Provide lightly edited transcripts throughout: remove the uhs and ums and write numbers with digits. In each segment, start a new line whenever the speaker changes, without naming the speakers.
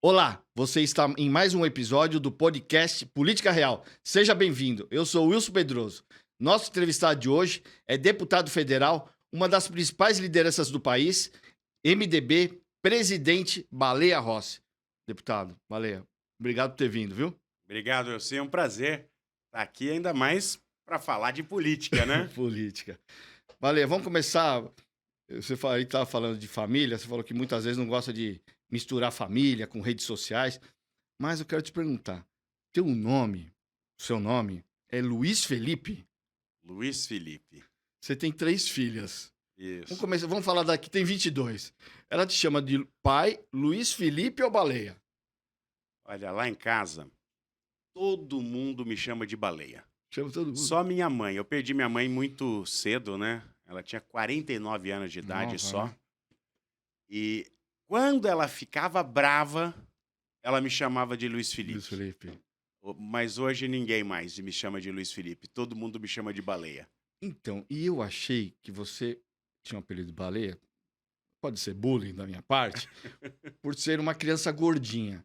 Olá, você está em mais um episódio do podcast Política Real. Seja bem-vindo. Eu sou Wilson Pedroso. Nosso entrevistado de hoje é deputado federal, uma das principais lideranças do país, MDB, presidente Baleia Rossi. Deputado, Baleia, obrigado por ter vindo, viu?
Obrigado, Wilson. É um prazer estar aqui, ainda mais para falar de política, né?
Política. Baleia, vamos começar. Você estava falando de família, você falou que muitas vezes não gosta de misturar família com redes sociais. Mas eu quero te perguntar, seu nome é Luiz Felipe?
Luiz Felipe.
Você tem 3 filhas.
Isso.
Vamos falar daqui, tem 22. Ela te chama de pai Luiz Felipe ou Baleia?
Olha, lá em casa, todo mundo me chama de Baleia.
Chama todo mundo.
Só minha mãe. Eu perdi minha mãe muito cedo, né? Ela tinha 49 anos de idade
Nova,
só.
né?
E quando ela ficava brava, ela me chamava de Luiz
Luiz
Felipe.
Felipe.
Mas hoje ninguém mais me chama de Luiz Felipe. Todo mundo me chama de Baleia.
Então, e eu achei que você tinha um apelido de Baleia, pode ser bullying da minha parte, por ser uma criança gordinha.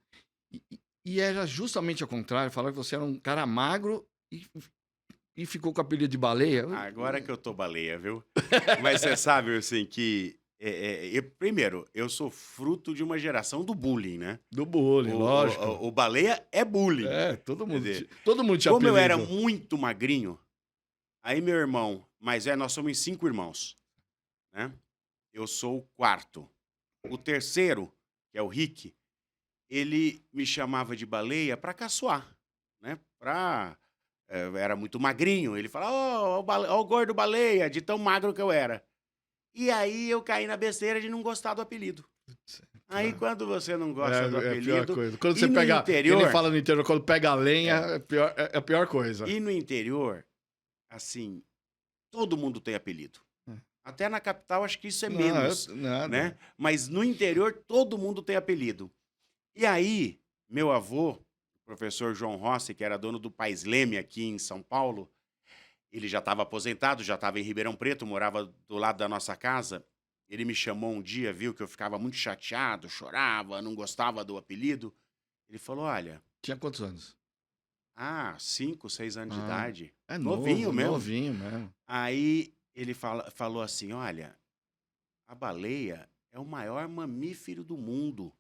E era justamente ao contrário, falaram que você era um cara magro e ficou com o apelido de Baleia.
Agora que eu tô Baleia, viu? Mas você sabe, assim, que... primeiro, eu sou fruto de uma geração do bullying, né?
Do bullying, lógico.
O Baleia é bullying.
É,
Quer dizer,
todo mundo tinha
como eu era
apelido.
muito magrinho, aí meu irmão, nós somos em 5 irmãos, né? Eu sou o quarto. O terceiro, que é o Rick, ele me chamava de Baleia pra caçoar, né? Era muito magrinho, ele falava, ó o gordo Baleia, de tão magro que eu era. E aí eu caí na besteira de não gostar do apelido. Aí quando você não gosta do
É a pior
apelido...
coisa. Quando
E
você
no
pega.
interior...
Ele fala no interior, quando pega a lenha, é a pior coisa.
E no interior, assim, todo mundo tem apelido. Até na capital acho que isso é menos,
Nada.
né? Mas no interior todo mundo tem apelido. E aí, meu avô, o professor João Rossi, que era dono do Pais Leme aqui em São Paulo, ele já estava aposentado, já estava em Ribeirão Preto, morava do lado da nossa casa. Ele me chamou um dia, viu que eu ficava muito chateado, chorava, não gostava do apelido. Ele falou, olha...
Tinha quantos anos?
5, 6 anos de idade.
É
Novinho mesmo.
Novinho mesmo.
Aí ele falou assim, olha, a baleia é o maior mamífero do mundo.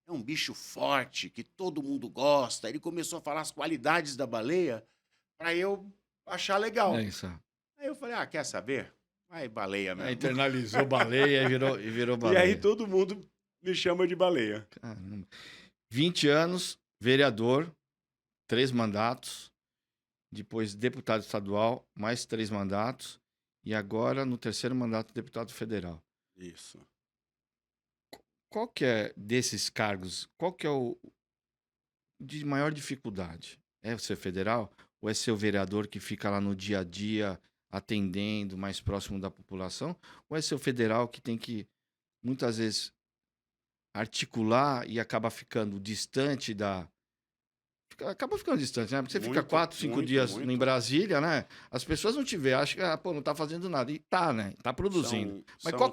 É um bicho forte, que todo mundo gosta. Ele começou a falar as qualidades da baleia para eu achar legal.
É isso.
Aí eu falei, quer saber? Vai, baleia mesmo.
Aí internalizou Baleia e virou
E
Baleia.
aí todo mundo me chama de baleia.
Caramba. 20 anos, vereador, 3 mandatos. Depois deputado estadual, mais 3 mandatos. E agora, no terceiro mandato, deputado federal.
Isso.
Qual que é desses cargos, qual que é o de maior dificuldade? É ser federal ou é ser o vereador que fica lá no dia a dia atendendo, mais próximo da população? Ou é ser o federal que tem que, muitas vezes, articular e acaba ficando distante Acaba ficando distante, né? Porque você fica
Muito,
4, 5
muito,
dias em
muito.
Brasília, né? As pessoas não te veem, acham que, não tá fazendo nada. E tá, né? Tá produzindo. Mas
São-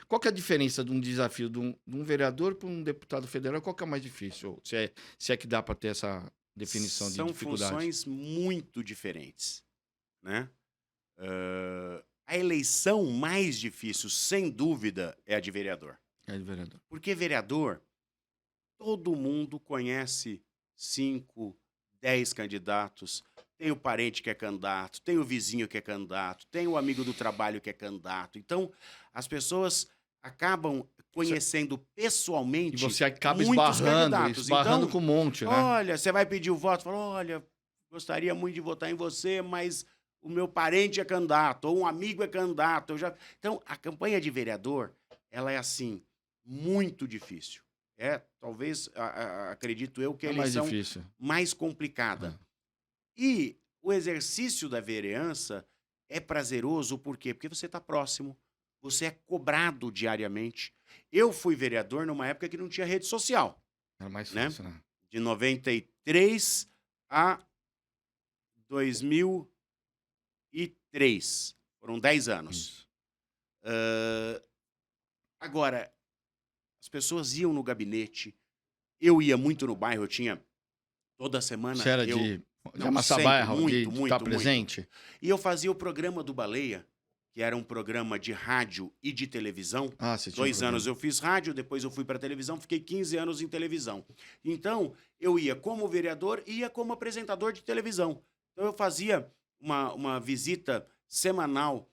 qual que é a diferença de um desafio de um vereador para um deputado federal? Qual que é mais difícil? Se é que dá para ter essa definição de
São
dificuldade.
funções muito diferentes, né? A eleição mais difícil, sem dúvida, é a de vereador.
É de vereador.
Porque vereador, todo mundo conhece 5, 10 candidatos. Tem o parente que é candidato, tem o vizinho que é candidato, tem o amigo do trabalho que é candidato. Então, as pessoas acabam conhecendo
E
pessoalmente
você acaba
muitos
esbarrando
candidatos.
com um monte, né?
Olha, você vai pedir o voto, fala, olha, gostaria muito de votar em você, mas o meu parente é candidato, ou um amigo é candidato. Então, a campanha de vereador, ela é assim, muito difícil. Talvez, acredito eu, que a
É mais
eleição
difícil.
mais complicada. E o exercício da vereança é prazeroso, por quê? Porque você está próximo, você é cobrado diariamente. Eu fui vereador numa época que não tinha rede social,
Era mais
né?
fácil, né?
De 93 a 2003. Foram 10 anos.
Isso.
Agora, as pessoas iam no gabinete, eu ia muito no bairro, eu tinha toda
Você
semana,
era
eu...
de
Não,
amassar
sempre,
bairro, de
muito,
estar
muito, muito.
presente?
E eu fazia o programa do Baleia, que era um programa de rádio e de televisão.
Ah, você tinha um
2 anos
programa.
eu fiz rádio, depois eu fui para televisão, fiquei 15 anos em televisão. Então, eu ia como vereador e ia como apresentador de televisão. Então, eu fazia uma visita semanal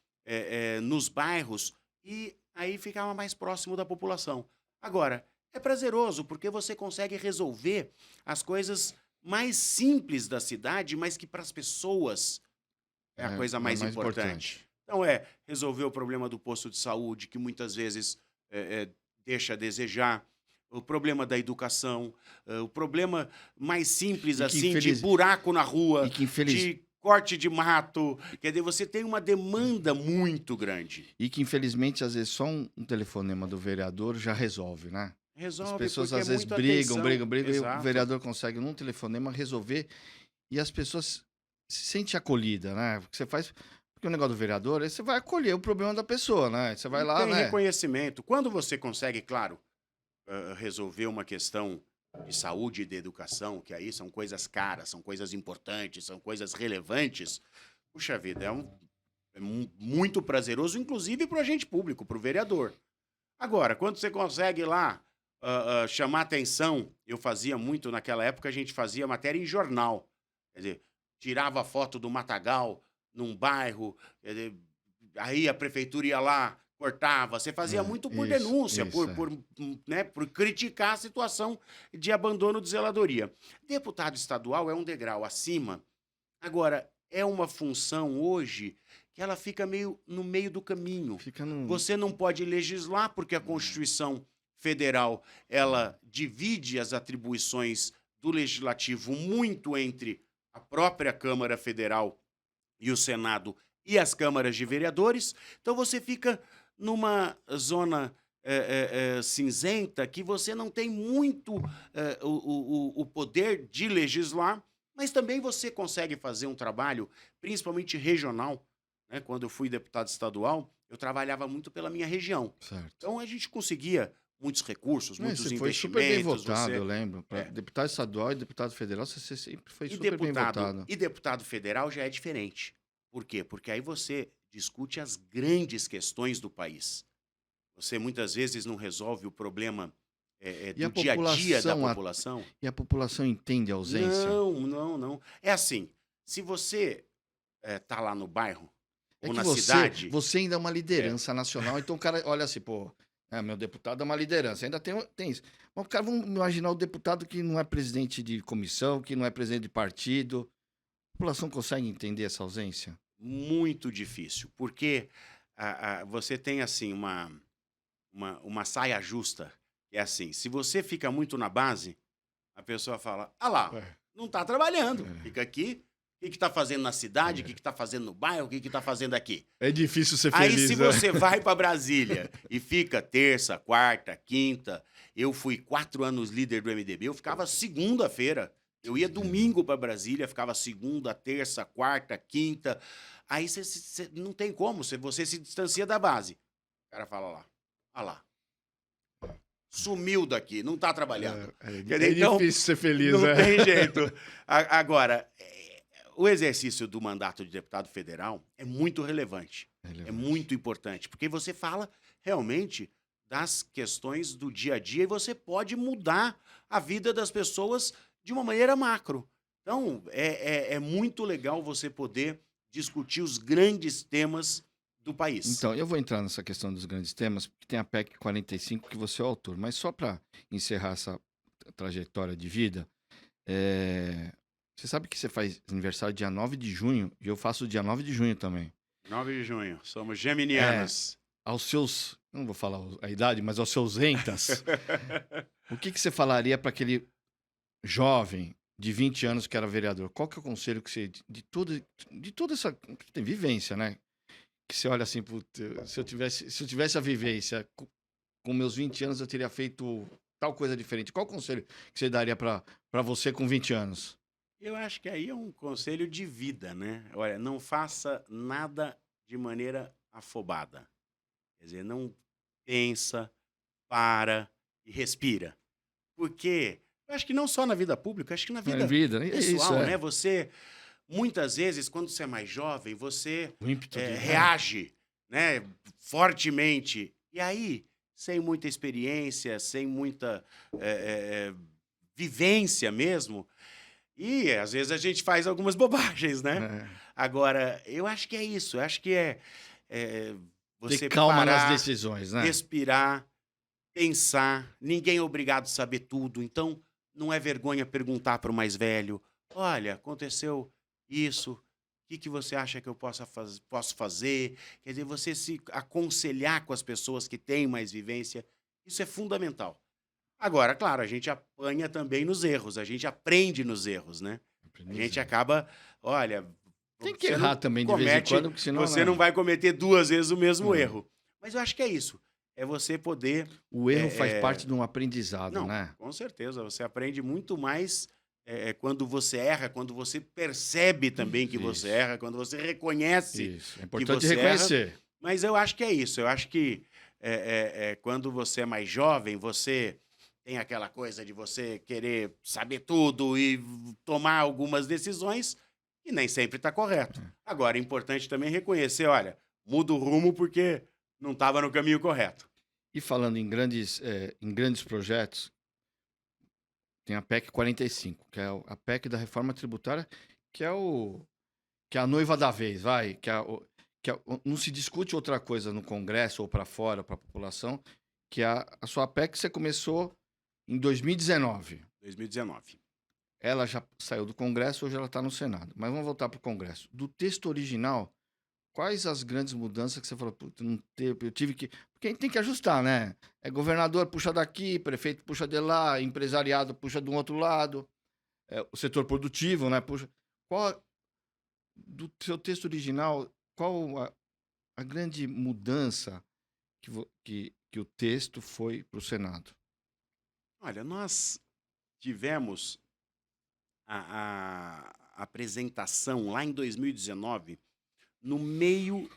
nos bairros e aí ficava mais próximo da população. Agora, é prazeroso porque você consegue resolver as coisas mais simples da cidade, mas que para as pessoas é a coisa
É
mais
mais
importante.
importante.
Então, resolver o problema do posto de saúde, que muitas vezes deixa a desejar, o problema da educação, o problema mais simples,
E que
assim, de
infeliz
buraco na
e
rua,
que infeliz
de corte de mato. Quer dizer, você tem uma demanda muito grande.
e que infelizmente, às vezes, só um telefonema do vereador já resolve, né. As
Resolve
pessoas,
porque é
às vezes,
muita
brigam,
atenção.
brigam, brigam, e o
Exato.
vereador consegue, num telefonema, resolver, e as pessoas se sentem acolhida, né. Porque você faz porque o negócio do vereador, aí você vai acolher o problema da pessoa, né. Você vai
E
lá,
tem
né.
reconhecimento. Quando você consegue, claro, resolver uma questão de saúde e de educação, que aí são coisas caras, são coisas importantes, são coisas relevantes, puxa vida, muito prazeroso, inclusive para o agente público, para o vereador. Agora, quando você consegue lá chamar atenção, eu fazia muito naquela época, a gente fazia matéria em jornal. Quer dizer, tirava foto do matagal num bairro, quer dizer, aí a prefeitura ia lá, cortava. Você fazia muito por denúncia,
Isso,
né, por criticar a situação de abandono de zeladoria. Deputado estadual é um degrau acima. Agora, é uma função hoje que ela fica meio no meio do caminho.
fica no
Você não pode legislar porque a Constituição Federal, ela divide as atribuições do legislativo muito entre a própria Câmara Federal e o Senado e as câmaras de vereadores. Então você fica numa zona cinzenta que você não tem muito o poder de legislar, mas também você consegue fazer um trabalho, principalmente regional. Né? Quando eu fui deputado estadual, eu trabalhava muito pela minha região.
certo.
Então a gente conseguia muitos recursos,
É,
muitos
você foi super bem
investimentos.
votado, eu lembro. Para
É,
deputado estadual e deputado federal, você sempre foi
e
super bem
deputado,
votado.
e deputado federal já é diferente. Por quê? Porque aí você discute as grandes questões do país. Você muitas vezes não resolve o problema
E a
do dia a dia da
população
população.
entende a ausência?
Não, não, não. É assim, se você tá lá no bairro
É
ou
que
na
você
cidade,
você ainda é uma
é,
liderança nacional, então o cara olha assim: "Pô, meu deputado é uma liderança", ainda tem isso. Mas o cara vamos imaginar o deputado que não é presidente de comissão, que não é presidente de partido. A população consegue entender essa ausência?
muito difícil, porque você tem assim uma saia justa, que é assim, se você fica muito na base, a pessoa fala: "Ah lá,
É,
não tá trabalhando,
é,
fica aqui, o que que tá fazendo na cidade, o que
é.
que tá fazendo no bairro, o que que tá fazendo aqui?".
É difícil ser
Aí se
feliz, né?
você vai para Brasília e fica terça, quarta, quinta, eu fui 4 anos líder do MDB, eu ficava segunda-feira, eu ia domingo para Brasília, ficava segunda, terça, quarta, quinta, aí você não tem como, você se distancia da base. O cara fala lá: "Ah lá, sumiu daqui, não tá trabalhando". Quer dizer,
É
então,
difícil ser feliz,
não
né?
tem jeito. Agora, o exercício do mandato de deputado federal é muito relevante, é
Relevante.
muito importante, porque você fala realmente das questões do dia a dia e você pode mudar a vida das pessoas de uma maneira macro. Então, é muito legal você poder discutir os grandes temas do país.
Então, eu vou entrar nessa questão dos grandes temas, porque tem a PEC 45 que você é o autor, mas só para encerrar essa trajetória de vida, você sabe que você faz aniversário dia 9 de junho e eu faço dia 9 de junho também.
9 de junho, somos
É,
geminianos.
aos seus, não vou falar a idade, mas aos seus rentas, o que você falaria para aquele jovem de 20 anos que era vereador? Qual que é o conselho que você, de toda essa, tem vivência, né? Que você olha assim, "Puta, se eu tivesse a vivência com meus 20 anos, eu teria feito tal coisa diferente." Qual o conselho que você daria para você com 20 anos?
Eu acho que aí é um conselho de vida, né? Olha, não faça nada de maneira afobada. Quer dizer, não pensa, para e respira. Porque Eu acho que não só na vida pública, acho que na vida
vida, isso
pessoal,
é.
né? Você, muitas vezes, quando você é mais jovem, você
O ímpeto de...
reage, né, fortemente. E aí, sem muita experiência, sem muita vivência mesmo, e às vezes a gente faz algumas bobagens, né?
É.
Agora, eu acho que é isso. Eu acho que é
Ter
você
calma nas
parar,
decisões, né?
respirar, pensar. Ninguém é obrigado a saber tudo. Então, não é vergonha perguntar para o mais velho: olha, aconteceu isso. O que você acha que eu posso fazer? Quer dizer, você se aconselhar com as pessoas que têm mais vivência, isso é fundamental. Agora, claro, a gente apanha também nos erros, a gente aprende nos erros, né? A gente acaba, olha,
Tem que
você
errar
não
também de vez em
comete,
quando, porque senão...
você não
né?
vai cometer 2 vezes o mesmo
Não.
erro. Mas eu acho que é isso. É você poder.
O erro faz parte de um aprendizado,
Não,
né?
com certeza. Você aprende muito mais quando você erra, quando você percebe também que você
Isso.
erra, quando você reconhece
Isso. É
que
importante
você erra.
reconhecer.
Mas eu acho que é isso. Eu acho que quando você é mais jovem, você tem aquela coisa de você querer saber tudo e tomar algumas decisões e nem sempre está correto. Agora, é importante também reconhecer, olha, muda o rumo porque não estava no caminho correto.
E falando em grandes projetos, tem a PEC 45, que é a PEC da reforma tributária, que é a noiva da vez, vai, não se discute outra coisa no Congresso ou para fora, para a população, que a sua PEC você começou em 2019.
2019.
Ela já saiu do Congresso, hoje ela está no Senado. Mas vamos voltar para o Congresso. Do texto original, quais as grandes mudanças que você falou? Puta, eu tive que... Porque a gente tem que ajustar, né? É governador puxa daqui, prefeito puxa de lá, empresariado puxa do outro lado, o setor produtivo, né? Puxa. Do seu texto original, qual a grande mudança que o texto foi para o Senado?
Olha, nós tivemos a apresentação lá em 2019, no meio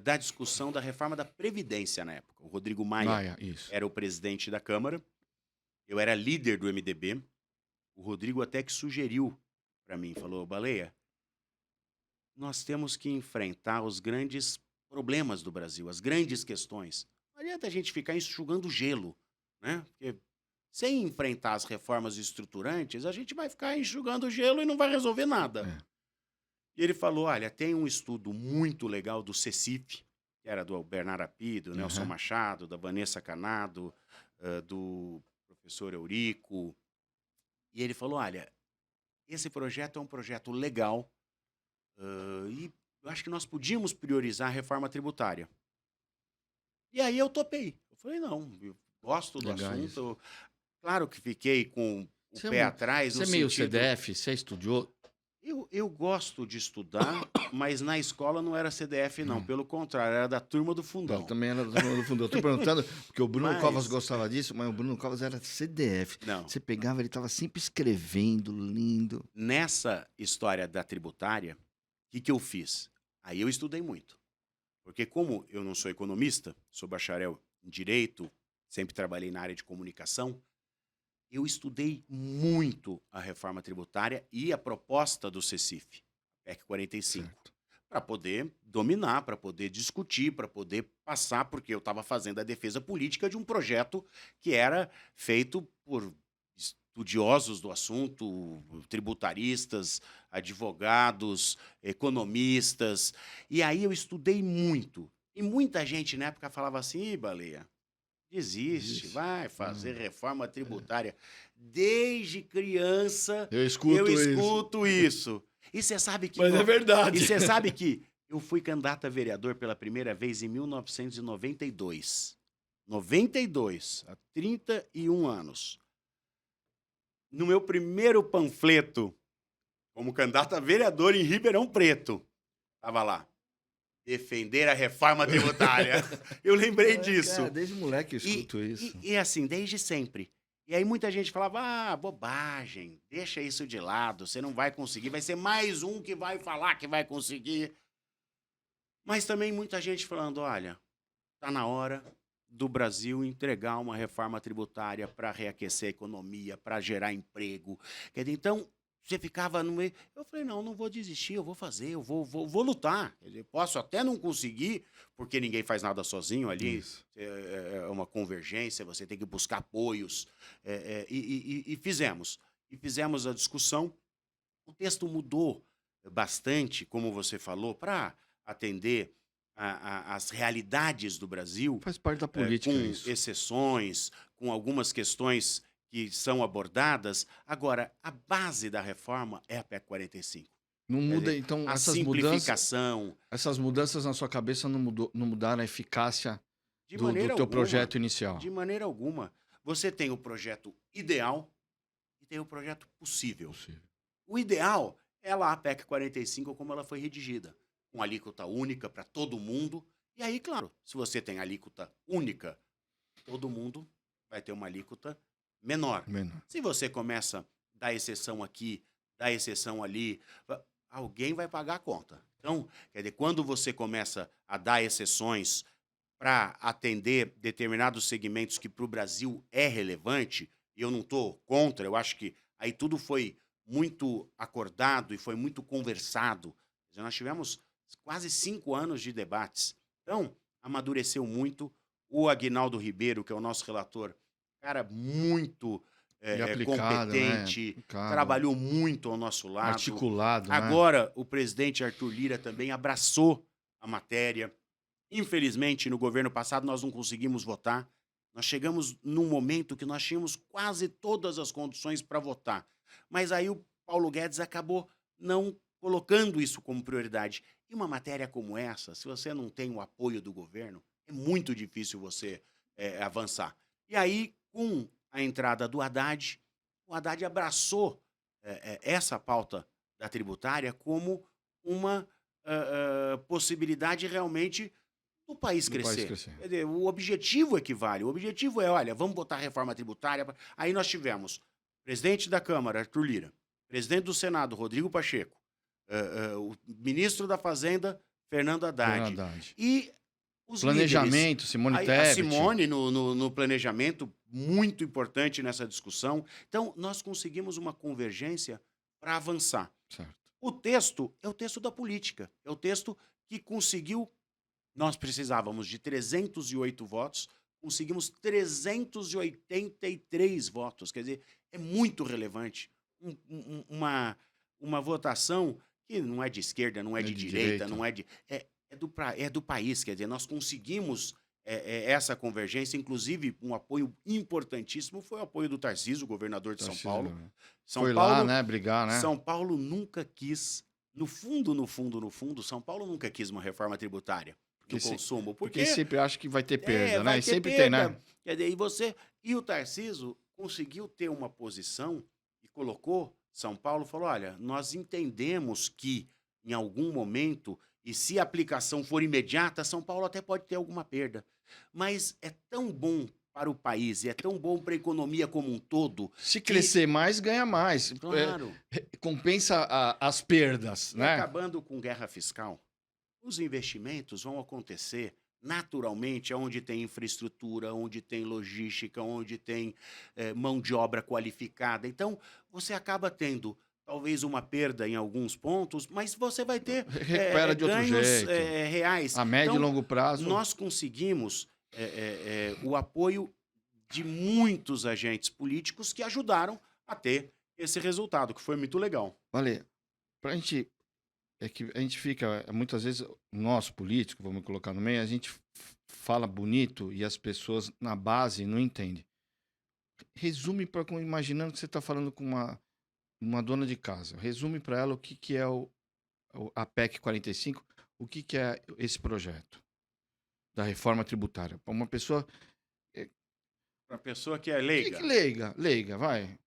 da discussão da reforma da Previdência na época. O Rodrigo Maia
Isso.
era o presidente da Câmara, eu era líder do MDB, o Rodrigo até que sugeriu para mim, falou: Baleia, nós temos que enfrentar os grandes problemas do Brasil, as grandes questões. Não adianta a gente ficar enxugando gelo, né? Porque sem enfrentar as reformas estruturantes, a gente vai ficar enxugando gelo e não vai resolver nada. E ele falou, olha, tem um estudo muito legal do CECIF, que era do Bernardo Api, do Nelson Machado, da Vanessa Canado, do professor Eurico. E ele falou, olha, esse projeto é um projeto legal e eu acho que nós podíamos priorizar a reforma tributária. E aí eu topei. Eu falei, não, eu gosto do assunto. Claro que fiquei com o pé atrás.
Você é meio CDF? Você estudou?
Eu gosto de estudar, mas na escola não era CDF, não. Pelo contrário, era da turma do fundão.
Eu também era da turma do fundão. Estou perguntando, porque o Bruno Covas gostava disso, mas o Bruno Covas era CDF.
Não.
Você pegava, ele estava sempre escrevendo, lindo.
Nessa história da tributária, o que eu fiz? Aí eu estudei muito. Porque como eu não sou economista, sou bacharel em Direito, sempre trabalhei na área de comunicação, eu estudei muito a reforma tributária e a proposta do CECIF, PEC 45, para poder dominar, para poder discutir, para poder passar, porque eu estava fazendo a defesa política de um projeto que era feito por estudiosos do assunto, tributaristas, advogados, economistas. E aí eu estudei muito. E muita gente na época falava assim, Baleia, desiste, vai fazer reforma tributária. Desde criança eu escuto isso. E você sabe que...
Mas é verdade.
E você sabe que eu fui candidato a vereador pela primeira vez em 1992. 92, há 31 anos. No meu primeiro panfleto, como candidato a vereador em Ribeirão Preto, estava lá. Defender a reforma tributária. Eu lembrei disso.
Cara, desde moleque eu escuto isso.
E assim, desde sempre. E aí muita gente falava, bobagem, deixa isso de lado, você não vai conseguir, vai ser mais um que vai falar que vai conseguir. Mas também muita gente falando, olha, tá na hora, do Brasil entregar uma reforma tributária para reaquecer a economia, para gerar emprego. Quer dizer, então, você ficava no meio. Eu falei, não, não vou desistir, eu vou fazer, eu vou lutar. Quer dizer, posso até não conseguir, porque ninguém faz nada sozinho ali,
Isso.
é uma convergência, você tem que buscar apoios. E fizemos. E fizemos a discussão. O texto mudou bastante, como você falou, para atender as realidades do Brasil,
Faz parte da política
com
isso.
exceções, com algumas questões que são abordadas. Agora, a base da reforma é a PEC 45.
Não
Quer
muda,
dizer,
então
a simplificação,
essas mudanças na sua cabeça não mudaram a eficácia
de
do
maneira
teu
alguma,
projeto inicial.
de maneira alguma. Você tem o projeto ideal e tem o projeto possível.
Possível.
O ideal é lá a PEC 45 como ela foi redigida, com alíquota única para todo mundo. E aí, claro, se você tem alíquota única, todo mundo vai ter uma alíquota menor.
Menor.
Se você começa a dar exceção aqui, dar exceção ali, alguém vai pagar a conta. Então, quer dizer, quando você começa a dar exceções para atender determinados segmentos que para o Brasil é relevante, e eu não estou contra, eu acho que aí tudo foi muito acordado e foi muito conversado. Quer dizer, nós tivemos quase 5 anos de debates. Então, amadureceu muito. O Aguinaldo Ribeiro, que é o nosso relator, cara muito
E aplicado, né?
competente,
Aplicado,
trabalhou muito ao nosso lado.
articulado, né?
Agora, o presidente Arthur Lira também abraçou a matéria. Infelizmente, no governo passado, nós não conseguimos votar. Nós chegamos num momento que nós tínhamos quase todas as condições para votar. Mas aí o Paulo Guedes acabou não colocando isso como prioridade. E uma matéria como essa, se você não tem o apoio do governo, é muito difícil você avançar. E aí, com a entrada do Haddad, o Haddad abraçou essa pauta da tributária como uma possibilidade realmente do país
Do país
crescer.
crescer.
Quer dizer, o objetivo equivale. O objetivo é, olha, vamos botar reforma tributária. Aí nós tivemos presidente da Câmara, Arthur Lira, presidente do Senado, Rodrigo Pacheco, o ministro da Fazenda, Fernando Haddad,
Fernando Haddad.
e os líderes.
Planejamento, Simone
A
Tebet.
Simone no planejamento, muito importante nessa discussão. Então, nós conseguimos uma convergência para avançar.
Certo.
O texto é o texto da política, é o texto que conseguiu. Nós precisávamos de 308 votos, conseguimos 383 votos. Quer dizer, é muito relevante. Uma votação que não é de esquerda, não é de direita, não é de. É do país. Quer dizer, nós conseguimos essa convergência, inclusive um apoio importantíssimo foi o apoio do Tarcísio, governador de São Paulo.
Foi lá, né, brigar, né?
São Paulo nunca quis, no fundo, São Paulo nunca quis uma reforma tributária do consumo.
Porque sempre acha que vai ter perda, né?
Vai
E
ter
sempre
perda.
tem, né?
Quer dizer, e o Tarcísio conseguiu ter uma posição e colocou São Paulo, falou, olha, nós entendemos que em algum momento, e se a aplicação for imediata, São Paulo até pode ter alguma perda. Mas é tão bom para o país, e é tão bom para a economia como um todo.
Se crescer mais, ganha mais.
Claro.
Compensa as perdas,
E
né?
acabando com guerra fiscal, os investimentos vão acontecer naturalmente onde tem infraestrutura, onde tem logística, onde tem mão de obra qualificada. Então, você acaba tendo talvez uma perda em alguns pontos, mas você vai ter
Recupera de outro
ganhos
jeito.
reais.
A médio e longo prazo.
Nós conseguimos o apoio de muitos agentes políticos que ajudaram a ter esse resultado, que foi muito legal.
Vale, pra gente. É que a gente fica, muitas vezes, nós políticos, vamos colocar no meio, a gente fala bonito e as pessoas na base não entendem. Resume para imaginando que você está falando com uma dona de casa. Resume para ela o que é a PEC 45, o que é esse projeto da reforma tributária. Para uma pessoa.
Para pessoa que é leiga.
Leiga, vai.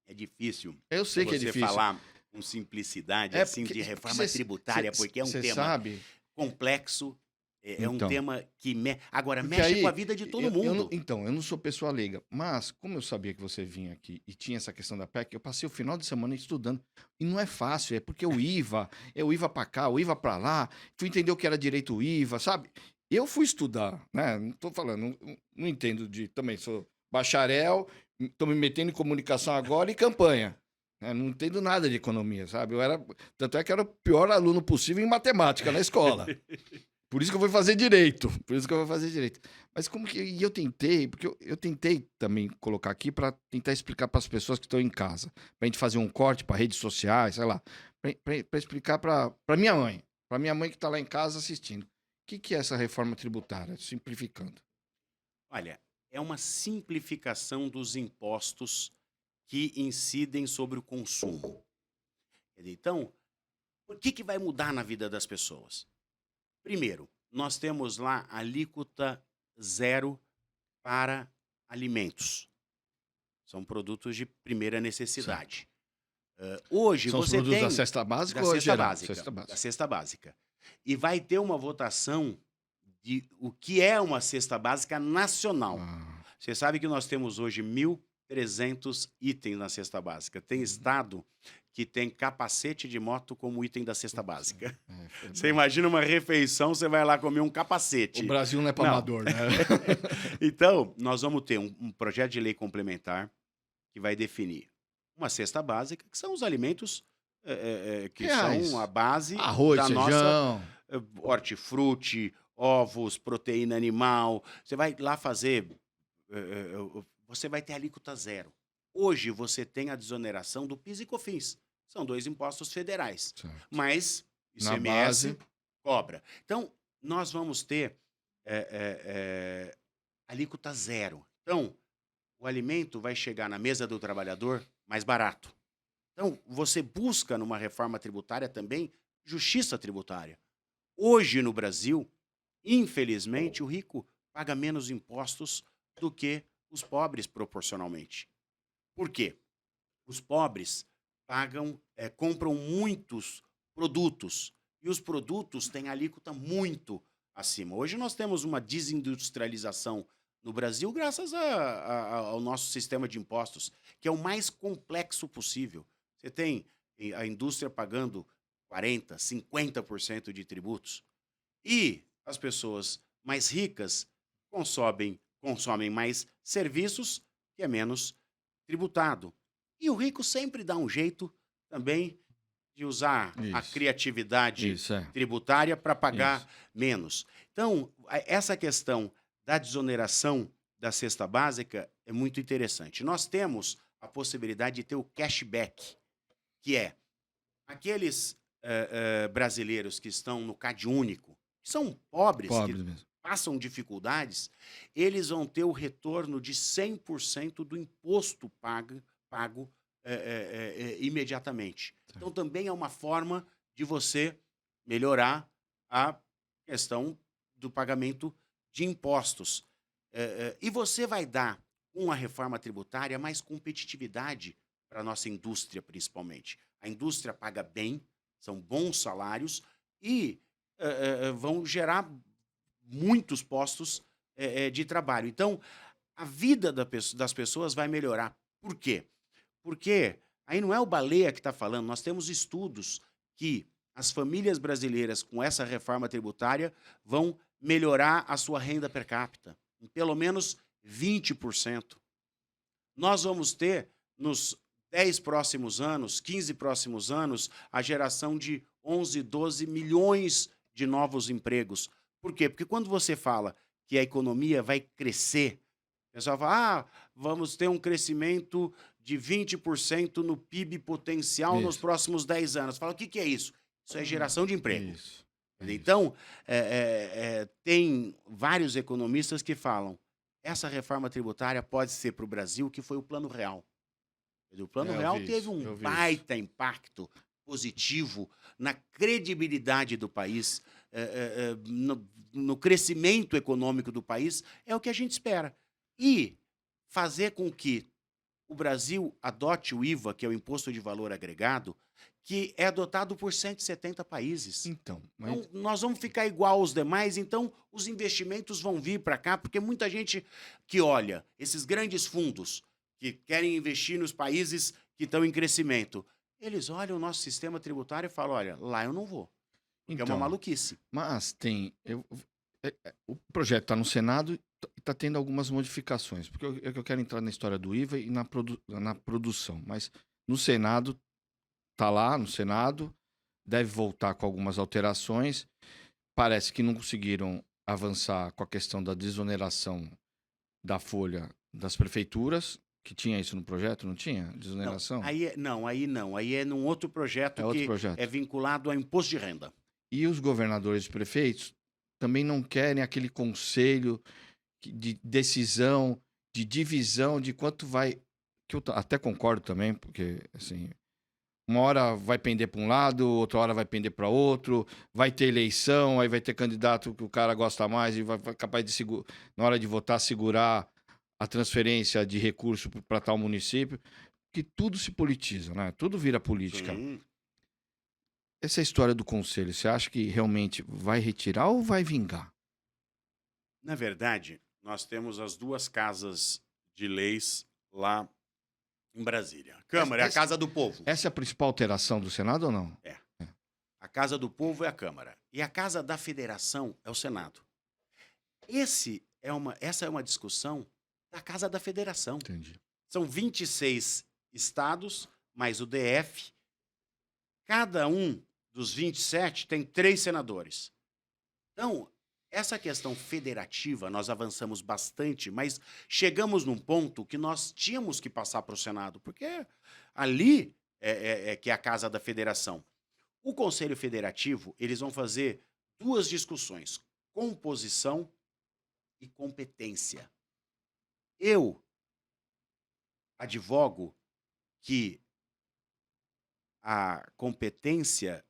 É difícil.
Eu sei que é
você
difícil.
falar com simplicidade assim de reforma tributária, porque é um tema
sabe?
complexo. É
Então,
um tema que agora
porque
mexe
aí,
com a vida de todo mundo.
Eu não sou pessoa leiga, mas como eu sabia que você vinha aqui e tinha essa questão da PEC, eu passei o final de semana estudando. E não é fácil, é porque o IVA para cá, o IVA para lá, fui entender o que era direito o IVA, sabe? Eu fui estudar, né? Não tô falando, não entendo também sou bacharel, tô me metendo em comunicação agora e campanha. Né? Não entendo nada de economia, sabe? Tanto é que eu era o pior aluno possível em matemática na escola. Por isso que eu fui fazer direito. Por isso que eu vou fazer direito. Mas como que. E eu tentei, porque eu tentei também colocar aqui para tentar explicar para as pessoas que estão em casa. Para a gente fazer um corte para redes sociais, sei lá. Para explicar para minha mãe. Para minha mãe que está lá em casa assistindo. O que é essa reforma tributária? Simplificando.
Olha, é uma simplificação dos impostos que incidem sobre o consumo. Então, o que vai mudar na vida das pessoas? Primeiro, nós temos lá a alíquota zero para alimentos. São produtos de primeira necessidade. Hoje
São os
você
produtos
tem
da cesta básica
da
ou
cesta
geral?
básica,
Cesta
da
básica.
cesta básica. E vai ter uma votação de o que é uma cesta básica nacional.
Ah,
Você sabe que nós temos hoje 1.300 itens na cesta básica. Tem estado que tem capacete de moto como item da cesta básica. Você imagina uma refeição, você vai lá comer um capacete.
O Brasil não é para
Não.
amador, né?
Então, nós vamos ter um projeto de lei complementar que vai definir uma cesta básica, que são os alimentos que
Reais.
são a base
Arroz,
da nossa
feijão.
hortifruti, ovos, proteína animal. Você vai lá fazer, você vai ter alíquota zero. Hoje você tem a desoneração do PIS e COFINS. São 2 impostos federais.
Certo.
Mas
Na
ICMS
base.
cobra. Então, nós vamos ter alíquota zero. Então, o alimento vai chegar na mesa do trabalhador mais barato. Então, você busca numa reforma tributária também justiça tributária. Hoje no Brasil, infelizmente, o rico paga menos impostos do que os pobres proporcionalmente. Por quê? Os pobres compram muitos produtos e os produtos têm alíquota muito acima. Hoje nós temos uma desindustrialização no Brasil graças ao nosso sistema de impostos, que é o mais complexo possível. Você tem a indústria pagando 40%, 50% de tributos e as pessoas mais ricas consomem mais serviços, que é menos tributado. E o rico sempre dá um jeito também de usar a
Isso.
criatividade
Isso, é.
tributária para pagar
Isso.
menos. Então, essa questão da desoneração da cesta básica é muito interessante. Nós temos a possibilidade de ter o cashback, que é aqueles brasileiros que estão no CadÚnico, que são pobres,
Pobre
que
mesmo.
passam dificuldades, eles vão ter o retorno de 100% do imposto pago imediatamente. Então, também é uma forma de você melhorar a questão do pagamento de impostos. E você vai dar, com a reforma tributária, mais competitividade para a nossa indústria, principalmente. A indústria paga bem, são bons salários e vão gerar muitos postos de trabalho. Então, a vida das pessoas vai melhorar. Por quê? Porque aí não é o Baleia que está falando, nós temos estudos que as famílias brasileiras, com essa reforma tributária, vão melhorar a sua renda per capita em pelo menos 20%. Nós vamos ter, nos 10 próximos anos, 15 próximos anos, a geração de 11, 12 milhões de novos empregos. Por quê? Porque quando você fala que a economia vai crescer, o pessoal fala, vamos ter um crescimento de 20% no PIB potencial nos
Isso.
próximos 10 anos. Fala, o que é isso? Isso é geração de emprego.
Isso.
Então, tem vários economistas que falam, essa reforma tributária pode ser para o Brasil o que foi o Plano Real. O Plano Real teve um baita impacto positivo na credibilidade do país, no crescimento econômico do país, é o que a gente espera. E fazer com que o Brasil adote o IVA, que é o Imposto de Valor Agregado, que é adotado por 170 países.
Então,
Então, nós vamos ficar igual aos demais, então os investimentos vão vir para cá, porque muita gente que olha, esses grandes fundos que querem investir nos países que estão em crescimento, eles olham o nosso sistema tributário e falam, olha, lá eu não vou, porque é uma maluquice.
Mas tem... O projeto está no Senado e está tendo algumas modificações, porque eu quero entrar na história do IVA e na produção, mas no Senado, está lá no Senado, deve voltar com algumas alterações. Parece que não conseguiram avançar com a questão da desoneração da folha das prefeituras, que tinha isso no projeto, não tinha?
Não,
Desoneração?
aí não. Aí é num outro
É
projeto
outro
que é
projeto.
vinculado ao imposto de renda.
E os governadores e prefeitos também não querem aquele conselho de decisão, de divisão, de quanto vai. Que eu até concordo também, porque assim, uma hora vai pender para um lado, outra hora vai pender para outro, vai ter eleição, aí vai ter candidato que o cara gosta mais e vai capaz de, na hora de votar, segurar a transferência de recurso para tal município, que tudo se politiza, né? Tudo vira política.
Sim.
Essa história do conselho, você acha que realmente vai retirar ou vai vingar?
Na verdade, nós temos as duas casas de leis lá em Brasília. A Câmara é a
Essa,
casa do povo.
essa é a principal alteração do Senado ou não?
É. A casa do povo é a Câmara. E a casa da federação é o Senado. Essa é uma discussão da casa da federação.
Entendi.
São 26 estados, mais o DF. Cada um dos 27 tem 3 senadores. Então, essa questão federativa, nós avançamos bastante, mas chegamos num ponto que nós tínhamos que passar para o Senado, porque ali que é a casa da federação. O Conselho Federativo, eles vão fazer duas discussões, composição e competência. Eu advogo que a competência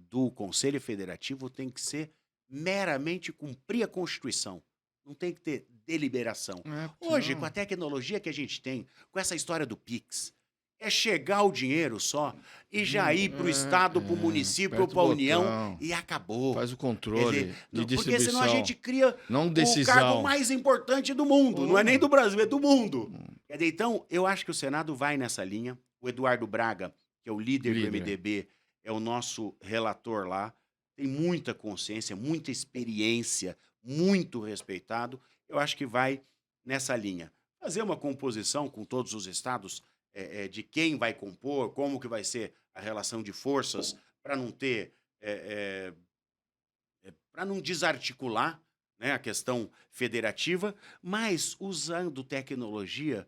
do Conselho Federativo tem que ser meramente cumprir a Constituição. Não tem que ter deliberação. Hoje, com a tecnologia que a gente tem, com essa história do Pix, é chegar o dinheiro só e já ir para o Estado, para o município ou
aperta
para a
o
União
botão,
e acabou.
faz o
Quer
controle
dizer,
de
porque senão a
distribuição,
gente cria
não
o cargo
decisão.
mais importante do mundo. Não é nem do Brasil, é do mundo. Quer dizer, então, eu acho que o Senado vai nessa linha. O Eduardo Braga, que é o líder do MDB, é o nosso relator lá. Tem muita consciência, muita experiência, muito respeitado. Eu acho que vai nessa linha. Fazer uma composição com todos os estados de quem vai compor, como que vai ser a relação de forças, para não ter, para não desarticular, né, a questão federativa, mas usando tecnologia,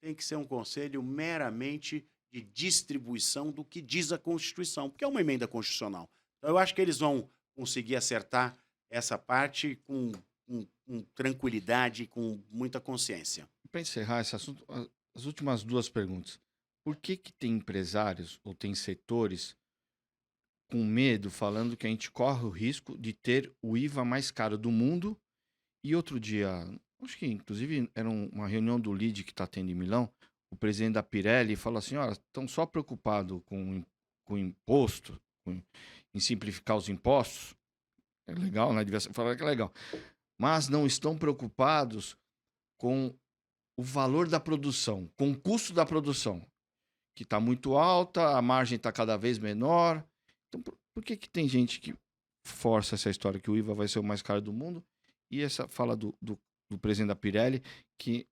tem que ser um conselho meramente de distribuição do que diz a Constituição, porque é uma emenda constitucional. Então, eu acho que eles vão conseguir acertar essa parte com tranquilidade, com muita consciência.
Para encerrar esse assunto, as últimas duas perguntas. Por que tem empresários ou tem setores com medo, falando que a gente corre o risco de ter o IVA mais caro do mundo? E outro dia, acho que inclusive era uma reunião do LIDE que está tendo em Milão, o presidente da Pirelli falou assim, olha, estão só preocupados com imposto, em simplificar os impostos. É legal, né? Devia falar que é legal. Mas não estão preocupados com o valor da produção, com o custo da produção, que está muito alta, a margem está cada vez menor. Então, por que tem gente que força essa história que o IVA vai ser o mais caro do mundo? E essa fala do presidente da Pirelli, que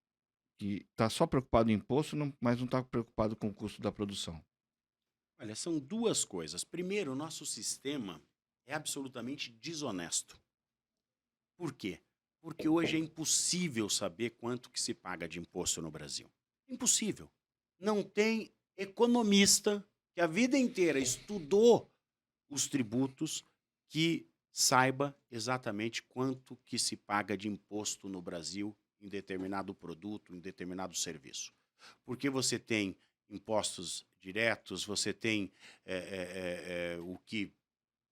está só preocupado em imposto, mas não está preocupado com o custo da produção.
Olha, são duas coisas. Primeiro, o nosso sistema é absolutamente desonesto. Por quê? Porque hoje é impossível saber quanto que se paga de imposto no Brasil. Impossível. Não tem economista que a vida inteira estudou os tributos que saiba exatamente quanto que se paga de imposto no Brasil em determinado produto, em determinado serviço. Porque você tem impostos diretos, você tem o que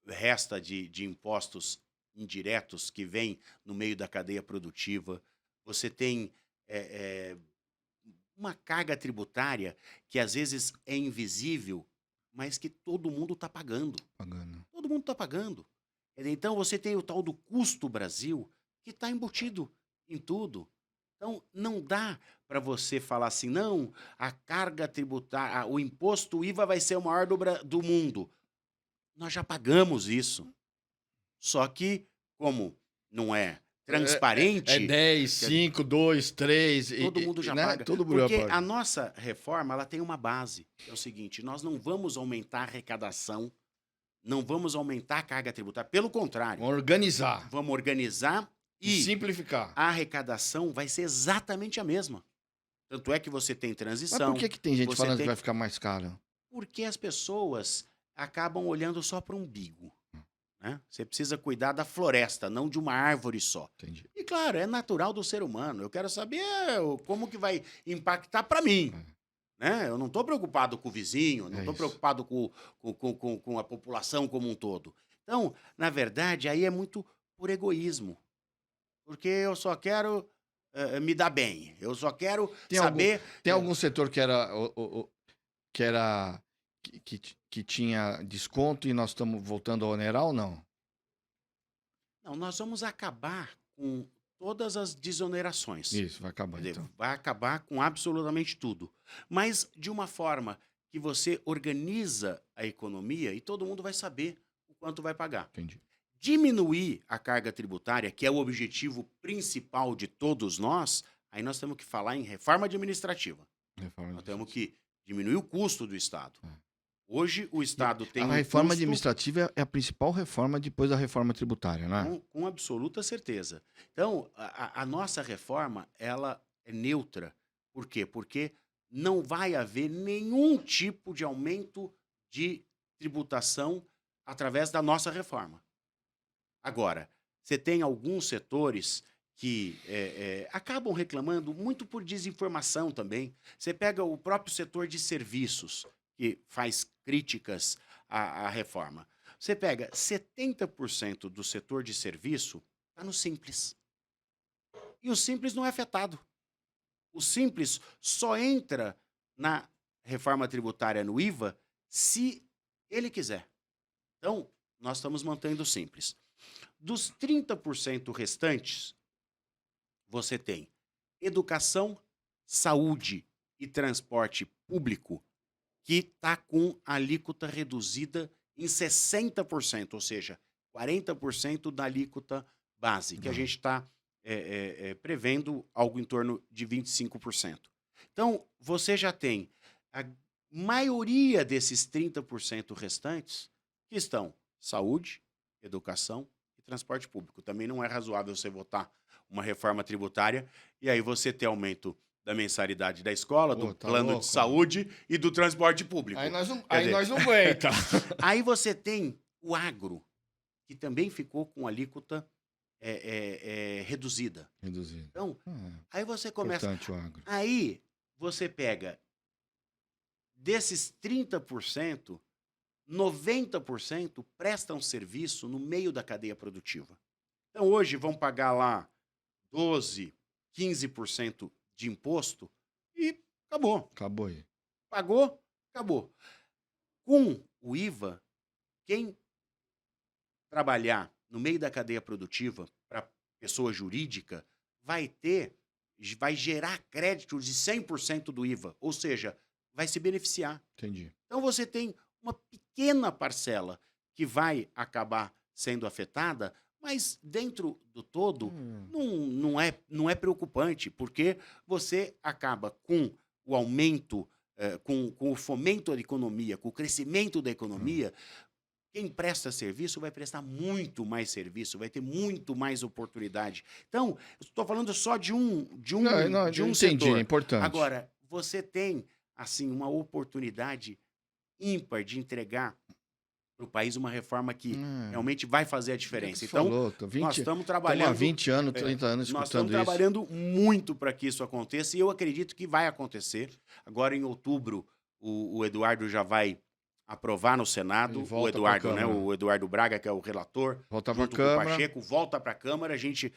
resta de impostos indiretos que vem no meio da cadeia produtiva, você tem uma carga tributária que às vezes é invisível, mas que todo mundo está pagando. Todo mundo está pagando. Então você tem o tal do custo Brasil que está embutido em tudo. Então não dá para você falar assim, não, a carga tributária, o imposto IVA vai ser o maior do mundo. Nós já pagamos isso. Só que, como não é
É
transparente,
10, 5, 2, 3.
todo mundo já
né?
paga.
Todo mundo já
Porque
paga.
a nossa reforma ela tem uma base. É o seguinte, nós não vamos aumentar a arrecadação, não vamos aumentar a carga tributária. Pelo contrário,
Vamos organizar
vamos organizar
e
e
simplificar.
a arrecadação vai ser exatamente a mesma. Tanto é que você tem
Mas
transição.
por que tem gente
você
falando
tem-
que vai ficar mais caro?
Porque as pessoas acabam olhando só para o umbigo. Né? Você precisa cuidar da floresta, não de uma árvore só.
Entendi.
E claro, é natural do ser humano. Eu quero saber como que vai impactar para mim. Né? Eu não estou preocupado com o vizinho, não
É
estou
isso.
preocupado com a população como um todo. Então, na verdade, aí é muito por egoísmo. Porque eu só quero me dar bem. Eu só quero
Tem algum,
saber.
tem algum setor que era que era que tinha desconto e nós estamos voltando a onerar ou não?
Não, nós vamos acabar com todas as desonerações.
Isso, vai acabar
Quer dizer,
então.
vai acabar com absolutamente tudo. Mas de uma forma que você organiza a economia e todo mundo vai saber o quanto vai pagar.
Entendi.
Diminuir a carga tributária, que é o objetivo principal de todos nós, aí nós temos que falar em reforma administrativa.
Reforma
Nós temos que diminuir o custo do Estado.
É.
Hoje o Estado tem
A
um
reforma
custo
administrativa é a principal reforma depois da reforma tributária, não é?
com absoluta certeza. Então, a nossa reforma, ela é neutra. Por quê? Porque não vai haver nenhum tipo de aumento de tributação através da nossa reforma. Agora, você tem alguns setores que acabam reclamando muito por desinformação também. Você pega o próprio setor de serviços, que faz críticas à reforma. Você pega 70% do setor de serviço está no Simples. E o Simples não é afetado. O Simples só entra na reforma tributária no IVA se ele quiser. Então, nós estamos mantendo o Simples. Dos 30% restantes, você tem educação, saúde e transporte público, que está com alíquota reduzida em 60%, ou seja, 40% da alíquota base, que a gente está prevendo algo em torno de 25%. Então, você já tem a maioria desses 30% restantes que estão saúde, educação e transporte público. Também não é razoável você votar uma reforma tributária e aí você ter aumento da mensalidade da escola,
Pô,
do
tá
plano
louco,
de saúde e do transporte público.
Aí nós não,
Quer dizer,
nós não aguenta.
aí você tem o agro, que também ficou com alíquota reduzida.
Reduzido.
Então,
Ah,
aí você começa...
importante o agro.
Aí você pega desses 30%, 90% prestam serviço no meio da cadeia produtiva. Então, hoje vão pagar lá 12%, 15% de imposto e acabou.
Acabou aí.
Pagou, acabou. Com o IVA, quem trabalhar no meio da cadeia produtiva para pessoa jurídica vai gerar crédito de 100% do IVA, ou seja, vai se beneficiar.
Entendi.
Então você tem uma pequena parcela que vai acabar sendo afetada, mas dentro do todo não é preocupante, porque você acaba com o aumento, com o fomento da economia, com o crescimento da economia. Quem presta serviço vai prestar muito mais serviço, vai ter muito mais oportunidade. Então, eu estou falando só de um
Entendi,
setor.
é importante.
Agora, você tem assim uma oportunidade ímpar de entregar para o país uma reforma que realmente vai fazer a diferença. Então, nós estamos trabalhando...
há 20 anos, 30 anos
nós
escutando
estamos trabalhando muito para que isso aconteça e eu acredito que vai acontecer. Agora, em outubro, o Eduardo já vai aprovar no Senado. O Eduardo, né? O Eduardo Braga, que é o relator,
volta para a
junto com
Câmara.
o Pacheco, volta para a Câmara, a gente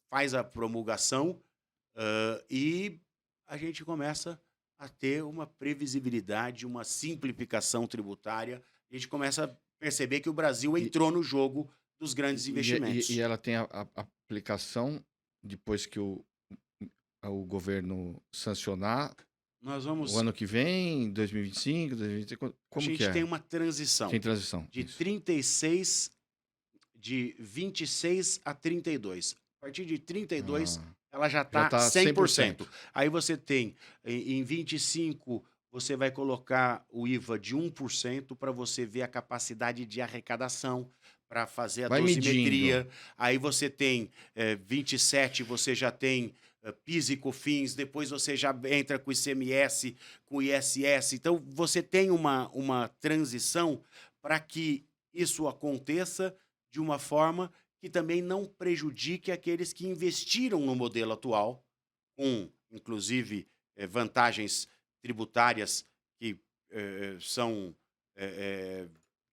faz a promulgação e a gente começa a ter uma previsibilidade, uma simplificação tributária. A gente começa a perceber que o Brasil entrou no jogo dos grandes investimentos.
E ela tem a aplicação depois que o governo sancionar.
Nós vamos...
O ano que vem, 2025, 2025, como que é?
A gente tem uma transição.
Tem transição.
De 36 de 26 a 32. A partir de 32,
Ah,
ela já
já
está
tá 100%.
100%. Aí você tem, em 25, você vai colocar o IVA de 1% para você ver a capacidade de arrecadação, para fazer a
Vai medindo.
dosimetria. Aí você tem 27, você já tem PIS e COFINS, depois você já entra com o ICMS, com o ISS. Então, você tem uma transição para que isso aconteça de uma forma que também não prejudique aqueles que investiram no modelo atual, com, inclusive, vantagens tributárias que são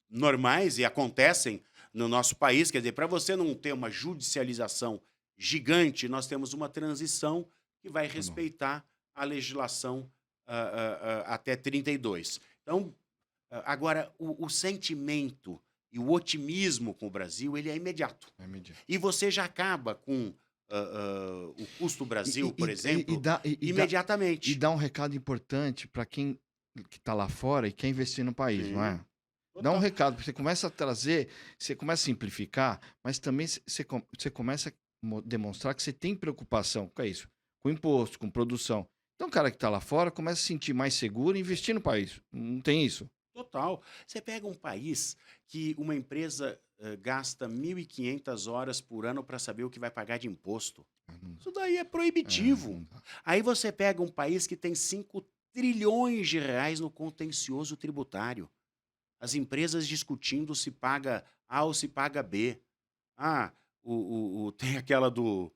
normais e acontecem no nosso país. Quer dizer, para você não ter uma judicialização gigante, nós temos uma transição que vai
Tá bom.
respeitar a legislação até 32. Então, agora, o sentimento e o otimismo com o Brasil, ele é imediato.
Vai medindo.
E você já acaba com o custo Brasil, por
E
exemplo,
dá, e
imediatamente.
dá um recado importante para quem que tá lá fora e quer investir no país, não
Sim,
é? Dá um
total.
recado, porque você começa a trazer, você começa a simplificar, mas também você começa a demonstrar que você tem preocupação com isso, com imposto, com produção. Então o cara que está lá fora começa a se sentir mais seguro e investir no país. Não tem isso?
Total. Você pega um país que uma empresa gasta 1.500 horas por ano para saber o que vai pagar de imposto.
Ah, não,
Isso daí é
é,
proibitivo.
não dá.
Aí você pega um país que tem 5 trilhões de reais no contencioso tributário. As empresas discutindo se paga A ou se paga B. Ah, tem aquela do,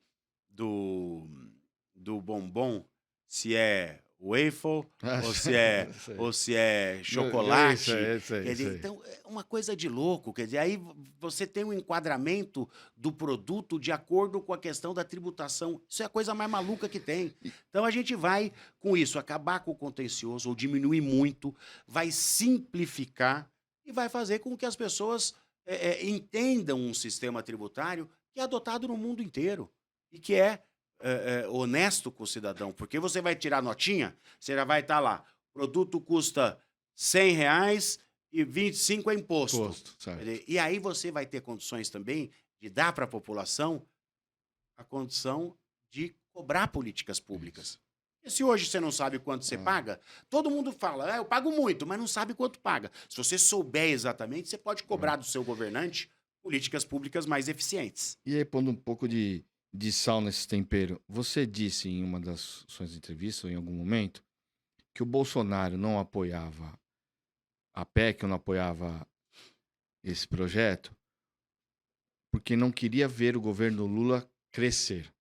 do bombom, se é waffle
Ah,
ou se é,
isso aí.
ou se é
Isso
chocolate.
aí, isso aí,
Quer
isso
dizer,
aí.
então, é uma coisa de louco. Quer dizer, aí você tem um enquadramento do produto de acordo com a questão da tributação. Isso é a coisa mais maluca que tem. Então, a gente vai, com isso, acabar com o contencioso ou diminuir muito, vai simplificar e vai fazer com que as pessoas entendam um sistema tributário que é adotado no mundo inteiro e que é honesto com o cidadão. Porque você vai tirar notinha, você já vai estar lá. O produto custa R$ 100 e 25 é imposto.
Posto, certo.
E aí você vai ter condições também de dar para a população a condição de cobrar políticas públicas.
Isso.
E se hoje você não sabe quanto você
Ah.
paga, todo mundo fala, eu pago muito, mas não sabe quanto paga. Se você souber exatamente, você pode cobrar do seu governante políticas públicas mais eficientes.
E aí, pondo um pouco de sal nesse tempero, você disse em uma das suas entrevistas, ou em algum momento, que o Bolsonaro não apoiava a PEC, ou não apoiava esse projeto, porque não queria ver o governo Lula crescer.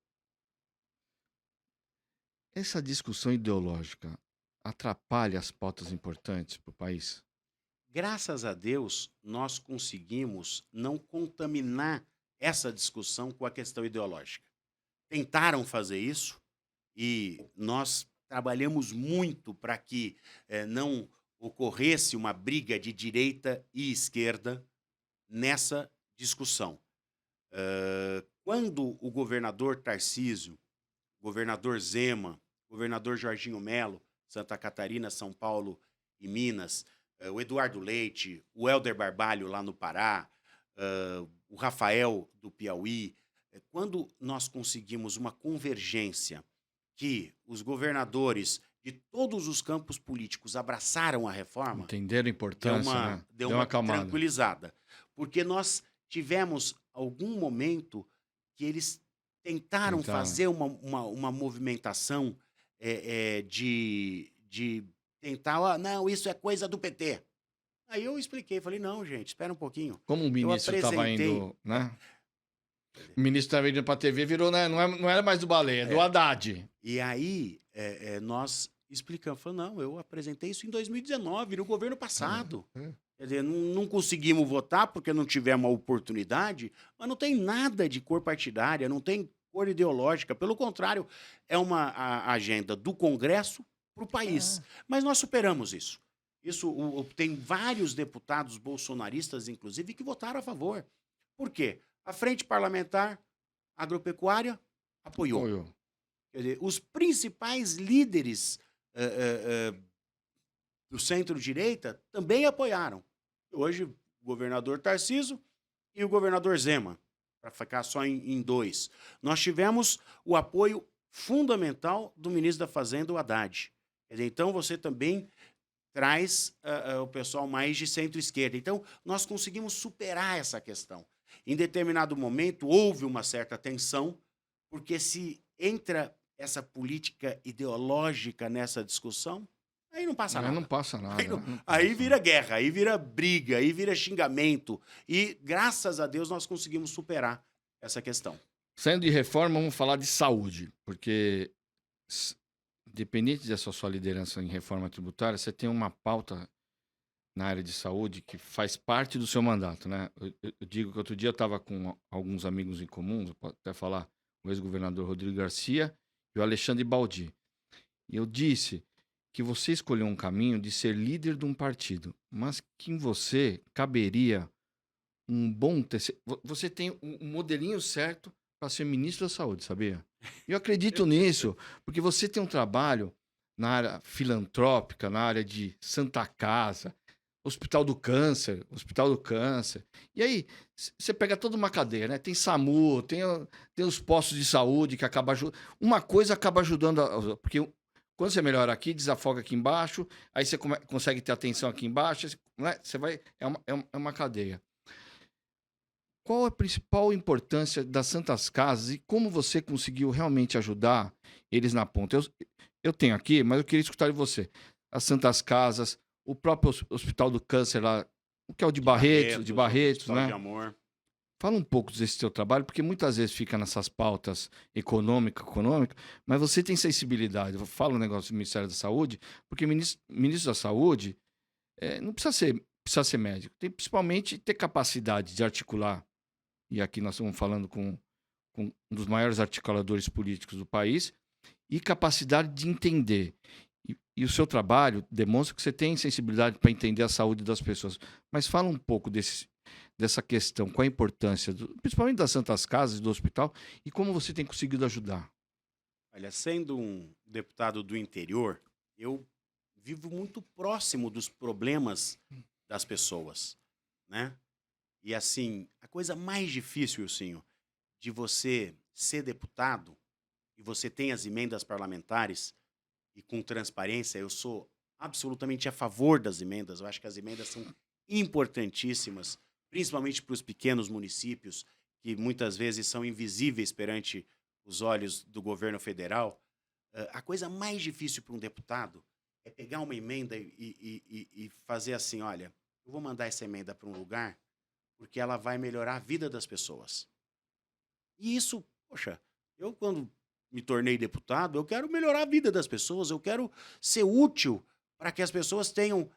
Essa discussão ideológica atrapalha as pautas importantes para o país?
Graças a Deus, nós conseguimos não contaminar essa discussão com a questão ideológica. Tentaram fazer isso e nós trabalhamos muito para que não ocorresse uma briga de direita e esquerda nessa discussão. Quando o governador Tarcísio, governador Zema, governador Jorginho Melo, Santa Catarina, São Paulo e Minas, o Eduardo Leite, o Helder Barbalho lá no Pará, o Rafael do Piauí, quando nós conseguimos uma convergência que os governadores de todos os campos políticos abraçaram a reforma,
Entenderam a importância, né?
deu
Deu uma
uma
acalmada.
tranquilizada. Porque nós tivemos algum momento que eles tentaram
Tentaram.
fazer uma movimentação de tentar, não, isso é coisa do PT. Aí eu expliquei, falei, não, gente, espera um pouquinho.
Como o ministro estava
apresentei-
indo, né? O ministro estava indo para a TV, virou, né? Não era mais do Baleia, é do Haddad.
E aí nós explicamos, falou, não, eu apresentei isso em 2019, no governo passado. Quer dizer, não conseguimos votar porque não tivemos a oportunidade, mas não tem nada de cor partidária, não tem cor ideológica. Pelo contrário, é uma agenda do Congresso para o país. Mas nós superamos isso. Tem vários deputados bolsonaristas, inclusive, que votaram a favor. Por quê? A Frente Parlamentar Agropecuária apoiou.
Apoiou.
Quer dizer, os principais líderes do centro-direita também apoiaram. Hoje, o governador Tarcísio e o governador Zema, para ficar só em dois. Nós tivemos o apoio fundamental do ministro da Fazenda, o Haddad. Quer dizer, então, você também traz o pessoal mais de centro-esquerda. Então, nós conseguimos superar essa questão. Em determinado momento, houve uma certa tensão, porque se entra essa política ideológica nessa discussão, aí não passa
Aí não
nada.
passa nada.
Aí, não-
Não
aí
passa.
vira guerra, aí vira briga, aí vira xingamento. E, graças a Deus, nós conseguimos superar essa questão.
Saindo de reforma, vamos falar de saúde, porque independente dessa sua liderança em reforma tributária, você tem uma pauta na área de saúde que faz parte do seu mandato, né? Eu digo que outro dia eu estava com alguns amigos em comum, eu posso até falar o ex-governador Rodrigo Garcia e o Alexandre Baldi. E eu disse que você escolheu um caminho de ser líder de um partido, mas que em você caberia um bom terceiro. Você tem um modelinho certo para ser ministro da Saúde, sabia? Eu acredito nisso, porque você tem um trabalho na área filantrópica, na área de Santa Casa, Hospital do Câncer, Hospital do Câncer. E aí, você pega toda uma cadeia, né? Tem SAMU, tem os postos de saúde que acaba ajudando. Uma coisa acaba ajudando, porque quando você melhora aqui, desafoga aqui embaixo, aí você consegue ter atenção aqui embaixo, né? Você vai. É uma cadeia. Qual a principal importância das Santas Casas e como você conseguiu realmente ajudar eles na ponta? Eu tenho aqui, mas eu queria escutar de você. As Santas Casas, o próprio Hospital do Câncer lá, o que é o de Barretos,
Hospital
né?
de Amor.
Fala um pouco desse seu trabalho, porque muitas vezes fica nessas pautas econômica, mas você tem sensibilidade. Eu falo um negócio do Ministério da Saúde, porque ministro da Saúde não precisa ser médico. Tem principalmente ter capacidade de articular. E aqui nós estamos falando com um dos maiores articuladores políticos do país, e capacidade de entender. E o seu trabalho demonstra que você tem sensibilidade para entender a saúde das pessoas. Mas fala um pouco dessa questão, qual a importância, principalmente das Santas Casas e do hospital, e como você tem conseguido ajudar.
Olha, sendo um deputado do interior, eu vivo muito próximo dos problemas das pessoas, né? E assim, a coisa mais difícil, Ilcinho, de você ser deputado e você tem as emendas parlamentares e com transparência, eu sou absolutamente a favor das emendas. Eu acho que as emendas são importantíssimas, principalmente para os pequenos municípios, que muitas vezes são invisíveis perante os olhos do governo federal. A coisa mais difícil para um deputado é pegar uma emenda e fazer assim, olha, eu vou mandar essa emenda para um lugar porque ela vai melhorar a vida das pessoas. E isso, poxa, eu quando me tornei deputado, eu quero melhorar a vida das pessoas, eu quero ser útil para que as pessoas tenham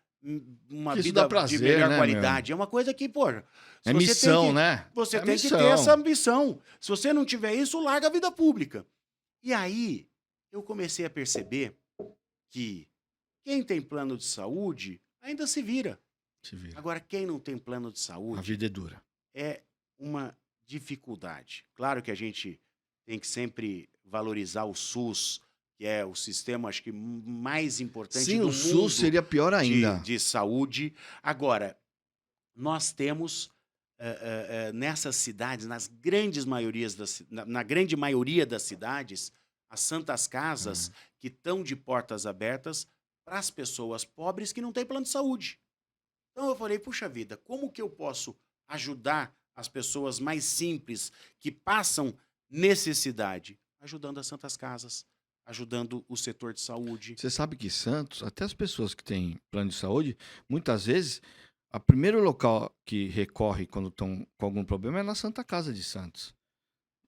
uma
Isso
vida
dá prazer,
de melhor
né,
qualidade. É uma coisa que, poxa,
É missão, né?
você
É
tem que ter
missão.
essa ambição. Se você não tiver isso, larga a vida pública. E aí, eu comecei a perceber que quem tem plano de saúde ainda se vira.
Se vira.
Agora, quem não tem plano de
A
saúde
vida é dura.
é uma dificuldade. Claro que a gente tem que sempre valorizar o SUS, que é o sistema, acho que, mais importante
Sim,
do
o
mundo
SUS seria pior ainda.
de saúde. Agora, nós temos nessas cidades, na grande maioria das cidades, as Santas Casas que estão de portas abertas para as pessoas pobres que não têm plano de saúde. Então eu falei, puxa vida, como que eu posso ajudar as pessoas mais simples que passam necessidade? Ajudando as Santas Casas, ajudando o setor de saúde.
Você sabe que Santos, até as pessoas que têm plano de saúde, muitas vezes, o primeiro local que recorre quando estão com algum problema é na Santa Casa de Santos.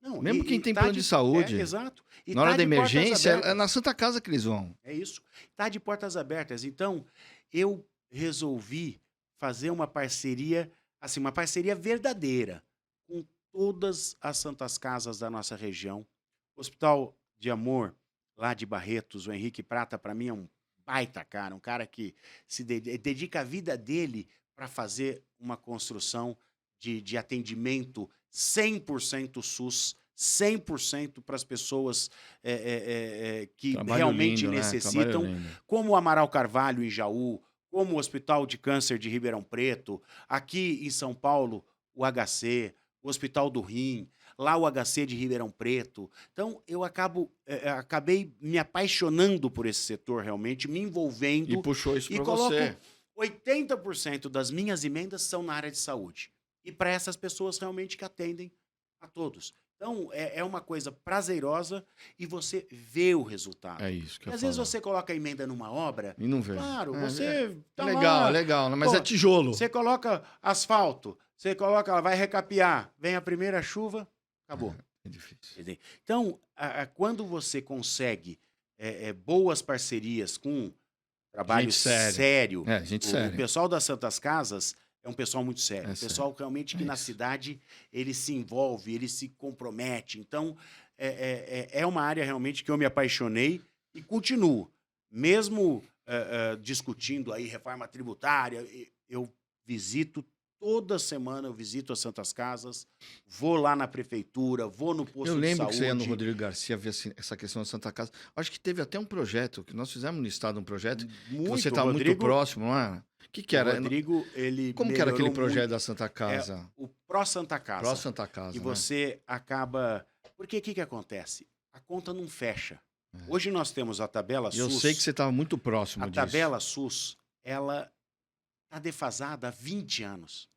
Não,
Mesmo quem tem
tá
plano de saúde,
exato. E
na hora
tá
da
de portas
emergência, é
abertas.
na Santa Casa que eles vão.
É isso. Está de portas abertas. Então, eu resolvi fazer uma parceria, assim, uma parceria verdadeira com todas as Santas Casas da nossa região. Hospital de Amor, lá de Barretos, o Henrique Prata, para mim é um baita cara, um cara que se dedica a vida dele para fazer uma construção de atendimento 100% SUS, 100% para as pessoas que
Trabalho
realmente
lindo, né?
necessitam,
Trabalho lindo.
como o Amaral Carvalho em Jaú, como o Hospital de Câncer de Ribeirão Preto, aqui em São Paulo, o HC, o Hospital do Rim, lá o HC de Ribeirão Preto. Então, eu acabei me apaixonando por esse setor realmente, me
E
envolvendo
puxou isso
e
pra
coloco
você.
80% das minhas emendas são na área de saúde. E para essas pessoas realmente que atendem a todos. Então, é uma coisa prazerosa e você vê o
É
resultado.
isso que
E
eu ia
às vezes
falar.
você coloca a emenda numa obra,
E não vê.
claro,
É,
você
é
tá
legal, é
lá,
legal, né? Mas é
pô,
tijolo.
você coloca asfalto, você coloca, ela vai recapear, vem a primeira chuva, acabou.
É difícil.
Entendeu? Então, quando você consegue boas parcerias com trabalho
Gente séria.
sério,
É, gente
o
séria.
pessoal das Santas Casas é um pessoal muito sério.
É
Um
sério.
pessoal realmente
É
que na
isso.
cidade ele se envolve, ele se compromete. Então, é uma área realmente que eu me apaixonei e continuo. Mesmo discutindo aí reforma tributária, eu visito toda semana, eu visito as Santas Casas, vou lá na prefeitura, vou no
Eu
posto de
lembro que você ia no
saúde.
Rodrigo Garcia ver essa questão da Santa Casa. Acho que teve até um projeto, que nós fizemos no estado um projeto, que você
Muito,
estava muito próximo, não era? Que
o
era?
Rodrigo, ele
Como que era aquele
melhorou
projeto
muito.
da Santa
É
Casa?
o Pró Santa
Pró
Casa,
Santa
que
Casa, né?
você acaba porque o que que acontece? A conta não fecha.
É.
Hoje nós temos a tabela
E eu sei que
SUS.
você estava muito
A
próximo disso.
tabela SUS, ela está defasada há 20 anos.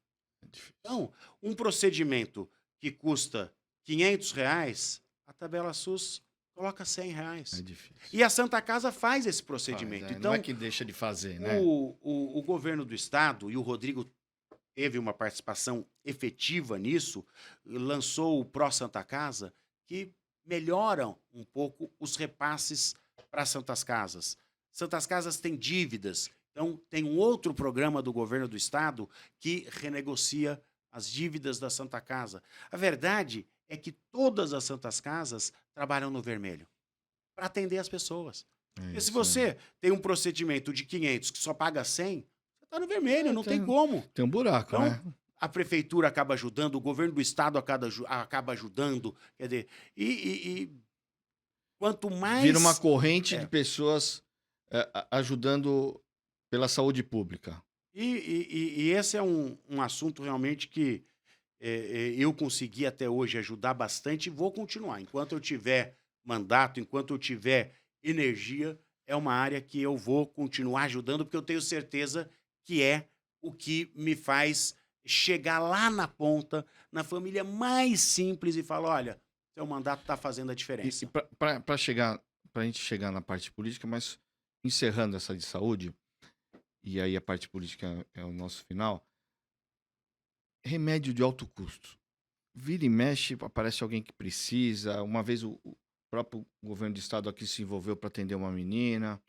É difícil.
Então, um procedimento que custa R$ 500, a tabela SUS coloca
É
R$ 100.
difícil.
E a Santa Casa faz esse
Faz,
procedimento.
não é
Então,
que deixa de fazer, né?
o governo do estado, e o Rodrigo teve uma participação efetiva nisso, lançou o Pró Santa Casa, que melhoram um pouco os repasses para as Santas Casas. Santas Casas têm dívidas, então tem um outro programa do governo do estado que renegocia as dívidas da Santa Casa. A verdade é que todas as Santas Casas trabalham no vermelho para atender as pessoas.
É
Porque se
isso, né?
você tem um procedimento de 500 que só paga 100, você está no vermelho,
É,
não tem como.
tem um buraco,
Então,
né?
a prefeitura acaba ajudando, o governo do estado acaba ajudando, quer dizer, e quanto
Vira uma
mais.
corrente de
é,
pessoas ajudando pela saúde pública.
e esse é um assunto realmente que eu consegui até hoje ajudar bastante e vou continuar. Enquanto eu tiver mandato, enquanto eu tiver energia, é uma área que eu vou continuar ajudando, porque eu tenho certeza que é o que me faz chegar lá na ponta, na família mais simples e falar: olha, seu mandato está fazendo a
E
diferença.
para chegar, para a gente chegar na parte política, mas encerrando essa de saúde, e aí a parte política é o nosso final, remédio de alto custo. Vira e mexe, aparece alguém que precisa. Uma vez o próprio governo do estado aqui se envolveu para atender uma menina.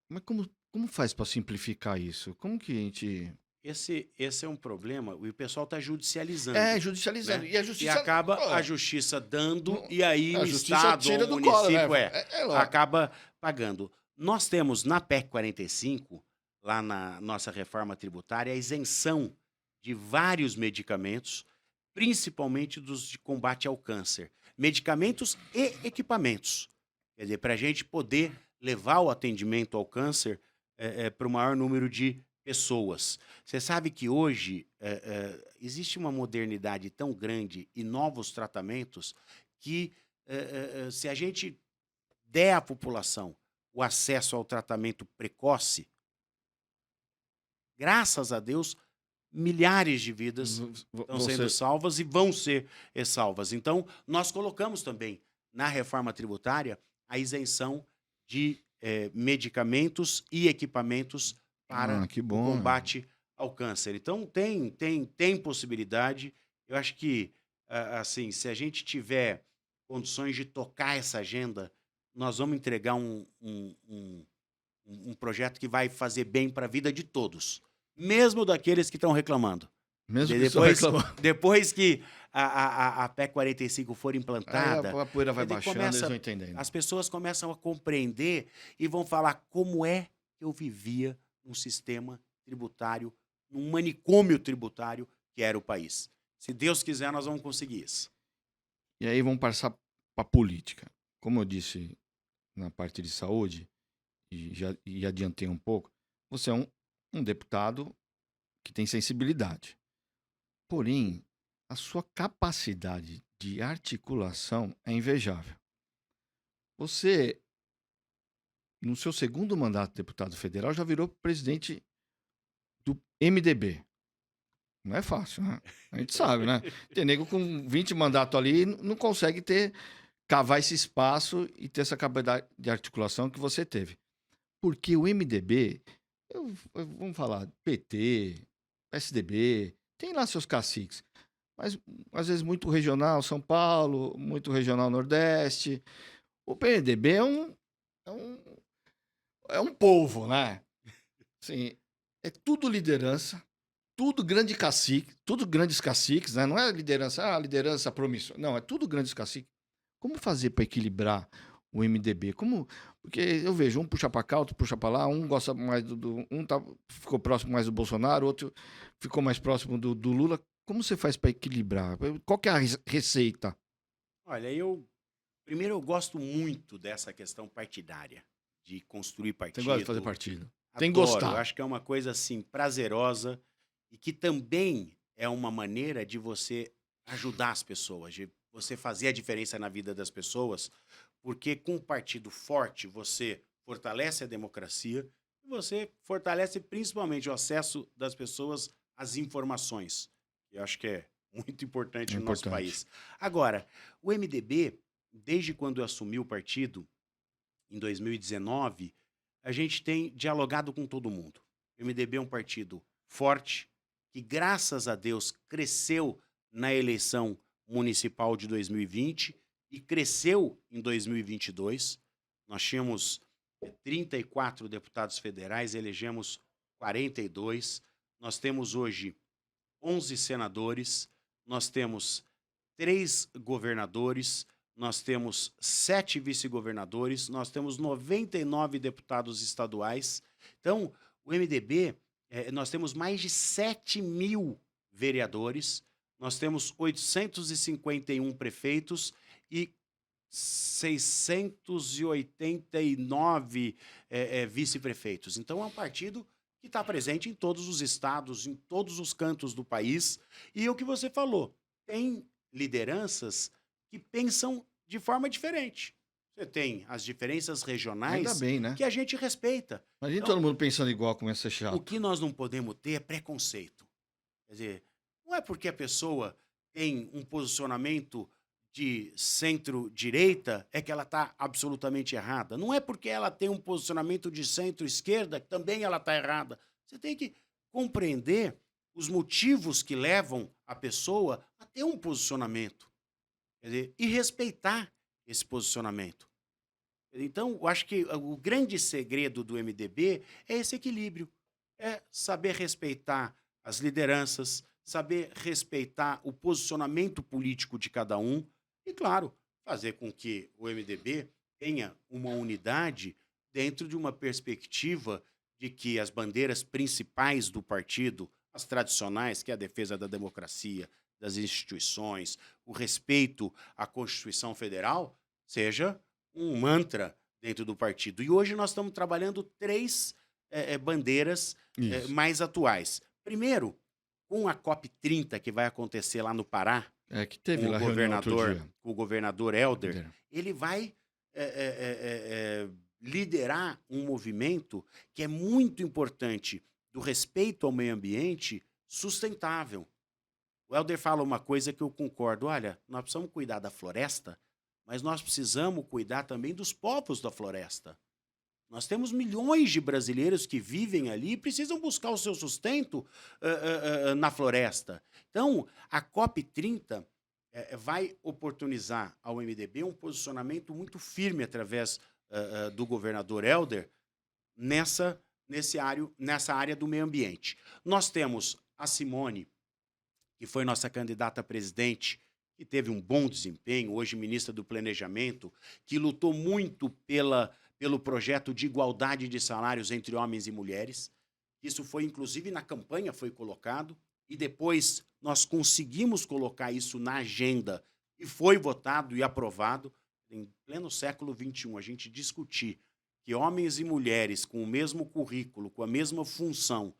Mas como faz para simplificar isso? Como que a gente.
Esse é um problema, e o pessoal está
É,
judicializando,
judicializando.
né?
E a
E
justiça.
acaba a
Pô,
justiça dando,
não-
e aí
a
o
justiça
Estado ou
tira
o
do colo, né?
município
É lógico.
acaba pagando. Nós temos na PEC 45, lá na nossa reforma tributária, a isenção de vários medicamentos, principalmente dos de combate ao câncer. Medicamentos e equipamentos. Quer dizer, para a gente poder levar o atendimento ao câncer para o maior número de pessoas. Você sabe que hoje existe uma modernidade tão grande e novos tratamentos que, se a gente der à população o acesso ao tratamento precoce, graças a Deus, milhares de vidas estão sendo
Você.
salvas e vão ser salvas. Então, nós colocamos também na reforma tributária a isenção de medicamentos e equipamentos para
Ah, que
o
bom.
combate ao câncer. Então, tem possibilidade. Eu acho que, assim, se a gente tiver condições de tocar essa agenda, nós vamos entregar um projeto que vai fazer bem para a vida de todos, mesmo daqueles que estão reclamando.
Mesmo que só
Depois,
reclamar.
depois que a PEC 45 for
Aí
implantada,
a poeira vai
quer dizer,
baixando, eles vão entendendo.
as pessoas começam a compreender e vão falar como é que eu vivia num sistema tributário, num manicômio tributário que era o país. Se Deus quiser, nós vamos conseguir isso.
E aí vamos passar para política. Como eu disse na parte de saúde, e adiantei um pouco, você é um deputado que tem sensibilidade. Porém, a sua capacidade de articulação é invejável. Você, no seu segundo mandato de deputado federal, já virou presidente do MDB. Não é fácil, né? A gente sabe, né? Tem nego com 20 mandatos ali não consegue cavar esse espaço e ter essa capacidade de articulação que você teve. Porque o MDB, vamos falar, PT, PSDB, tem lá seus caciques, mas às vezes muito regional São Paulo, muito regional Nordeste. O PMDB é um, é um povo, né? Assim, é tudo liderança, tudo grande cacique, tudo grandes caciques, né? Não é liderança promissora. Não, é tudo grandes caciques. Como fazer para equilibrar o MDB? Como? Porque eu vejo um puxa para cá, outro puxa para lá, um gosta mais ficou próximo mais do Bolsonaro, outro ficou mais próximo do Lula. Como você faz para equilibrar? Qual que é a receita?
Olha, primeiro eu gosto muito dessa questão partidária, de construir
Você gosta de fazer
partido.
partido? Tem que
Adoro, eu
gostar.
acho que é uma coisa assim prazerosa e que também é uma maneira de você ajudar as pessoas, de você fazer a diferença na vida das pessoas, porque com um partido forte você fortalece a democracia e você fortalece principalmente o acesso das pessoas às informações. Eu acho que é muito importante
É
no nosso
importante.
país. Agora, o MDB, desde quando eu assumi o partido, em 2019, a gente tem dialogado com todo mundo. O MDB é um partido forte, que graças a Deus cresceu na eleição municipal de 2020 e cresceu em 2022. Nós tínhamos 34 deputados federais, elegemos 42. Nós temos hoje 11 senadores, nós temos 3 governadores, nós temos 7 vice-governadores, nós temos 99 deputados estaduais. Então, o MDB, nós temos mais de 7.000 vereadores, nós temos 851 prefeitos e 689 vice-prefeitos. Então, é um partido que está presente em todos os estados, em todos os cantos do país. E o que você falou, tem lideranças que pensam de forma diferente. Você tem as diferenças
Ainda
regionais
bem, né?
que a gente respeita.
Imagina todo
Então,
mundo pensando igual, começa a ser
o
chato.
que nós não podemos ter é preconceito. Quer dizer, não é porque a pessoa tem um posicionamento de centro-direita é que ela está absolutamente errada. Não é porque ela tem um posicionamento de centro-esquerda que também ela está errada. Você tem que compreender os motivos que levam a pessoa a ter um posicionamento. Quer dizer, e respeitar esse posicionamento. Então, eu acho que o grande segredo do MDB é esse equilíbrio. É saber respeitar as lideranças, saber respeitar o posicionamento político de cada um e, claro, fazer com que o MDB tenha uma unidade dentro de uma perspectiva de que as bandeiras principais do partido, as tradicionais, que é a defesa da democracia, das instituições, o respeito à Constituição Federal, seja um mantra dentro do partido. E hoje nós estamos trabalhando 3 bandeiras
Isso.
mais atuais. Primeiro, com a COP30, que vai acontecer lá no Pará,
É que teve lá reunião outro dia.
com o governador Helder,
Entendeu?
ele vai liderar um movimento que é muito importante do respeito ao meio ambiente sustentável. O Helder fala uma coisa que eu concordo. Olha, nós precisamos cuidar da floresta, mas nós precisamos cuidar também dos povos da floresta. Nós temos milhões de brasileiros que vivem ali e precisam buscar o seu sustento na floresta. Então, a COP30 vai oportunizar ao MDB um posicionamento muito firme através do governador Helder nessa área do meio ambiente. Nós temos a Simone, que foi nossa candidata a presidente, que teve um bom desempenho, hoje ministra do Planejamento, que lutou muito pelo projeto de igualdade de salários entre homens e mulheres. Isso foi, inclusive, na campanha foi colocado, e depois nós conseguimos colocar isso na agenda, e foi votado e aprovado. Em pleno século XXI, a gente discutir que homens e mulheres com o mesmo currículo, com a mesma função,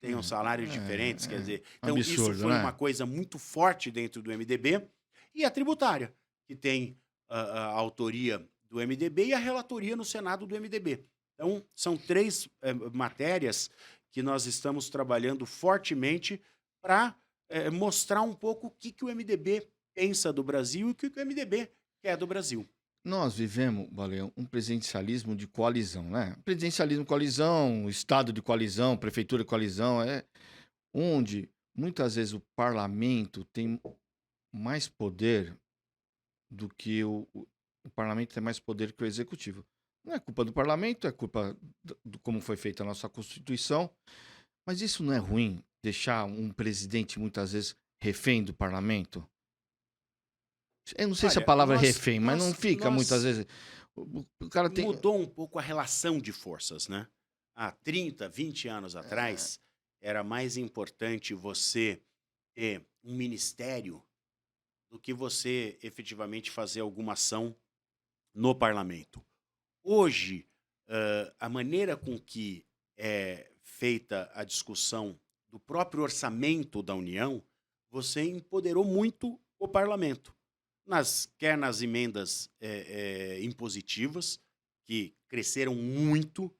tenham salários diferentes, quer dizer. Então, isso
absurdo,
foi
né?
uma coisa muito forte dentro do MDB. E a tributária, que tem a autoria do MDB e a relatoria no Senado do MDB. Então, são 3 matérias que nós estamos trabalhando fortemente para mostrar um pouco o que o MDB pensa do Brasil e o que o MDB quer do Brasil.
Nós vivemos, Baleão, um presidencialismo de coalizão, né? Presidencialismo coalizão, estado de coalizão, prefeitura de coalizão, onde muitas vezes o parlamento tem mais poder do que o parlamento tem mais poder que o executivo. Não é culpa do parlamento, é culpa do como foi feita a nossa Constituição, mas isso não é ruim, deixar um presidente muitas vezes refém do parlamento? Eu não sei se a
Olha,
palavra é refém, mas não fica muitas
nós
vezes. O cara tem.
mudou um pouco a relação de forças, né? Há 30, 20 anos atrás, era mais importante você ter um ministério do que você efetivamente fazer alguma ação no parlamento. Hoje, a maneira com que é feita a discussão do próprio orçamento da União, você empoderou muito o parlamento. Quer nas emendas impositivas, que cresceram muito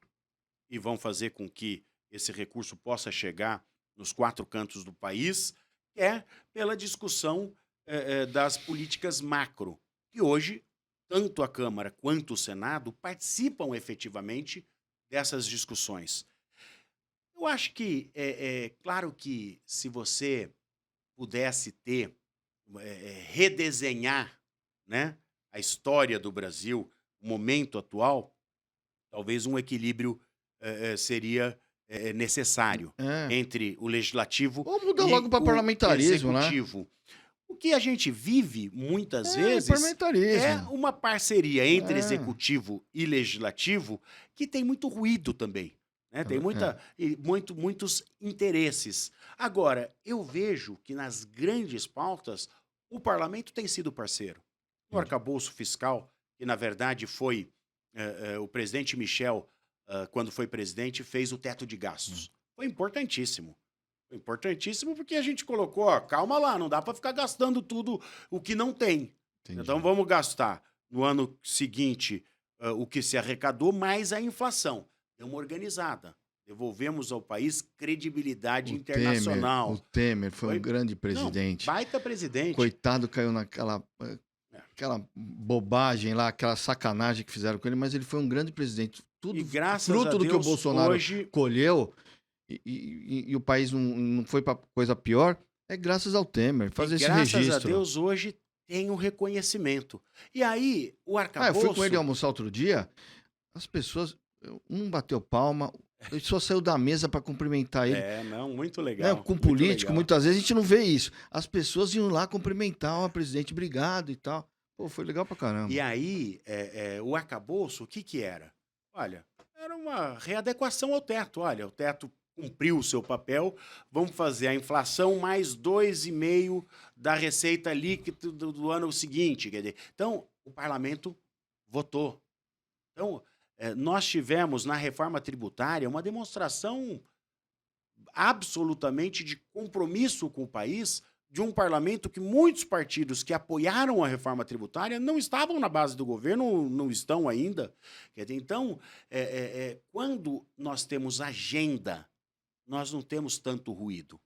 e vão fazer com que esse recurso possa chegar nos 4 cantos do país, quer pela discussão das políticas macro, que hoje tanto a Câmara quanto o Senado participam efetivamente dessas discussões. Eu acho que claro que se você pudesse redesenhar, né, a história do Brasil, o momento atual, talvez um equilíbrio seria necessário
É.
entre o legislativo
Ou mudar
e
logo para
o
parlamentarismo, né?
executivo. O que a gente vive muitas vezes é
Parlamentarismo.
uma parceria entre
É.
executivo e legislativo que tem muito ruído também, né? Tem muitos interesses. Agora, eu vejo que nas grandes pautas o parlamento tem sido parceiro. No
Entendi.
arcabouço fiscal, que na verdade foi o presidente Michel, quando foi presidente, fez o teto de gastos. Foi importantíssimo. Foi importantíssimo porque a gente colocou, ó, calma lá, não dá para ficar gastando tudo o que não tem.
Entendi.
Então vamos gastar no ano seguinte o que se arrecadou, mais a inflação. Deu uma organizada. Devolvemos ao país credibilidade internacional.
O Temer foi um grande
Não,
presidente.
baita presidente.
Coitado, caiu naquela
É.
aquela bobagem lá, aquela sacanagem que fizeram com ele, mas ele foi um grande presidente.
E
Tudo
graças
fruto
a
do que o
Deus,
Bolsonaro
hoje,
colheu e o país não foi para coisa pior, é graças ao Temer. Fazer esse
graças a
registro.
Deus, hoje tem um reconhecimento. E aí, o
Eu fui
arcabouço...
com ele almoçar outro dia, as pessoas, um bateu palma, ele só saiu da mesa para cumprimentar ele.
não, muito
Né,
legal.
com
muito
político,
legal.
muitas vezes a gente não vê isso. As pessoas iam lá cumprimentar o presidente, obrigado e tal. Pô, foi legal pra caramba.
E aí, o arcabouço, o que que era? Olha, era uma readequação ao teto. Olha, o teto cumpriu o seu papel, vamos fazer a inflação mais 2,5% da receita líquida do ano seguinte. Quer dizer, então, o parlamento votou. Então, nós tivemos na reforma tributária uma demonstração absolutamente de compromisso com o país, de um parlamento que muitos partidos que apoiaram a reforma tributária não estavam na base do governo, não estão ainda. Quer dizer, então, quando nós temos agenda, nós não temos tanto ruído.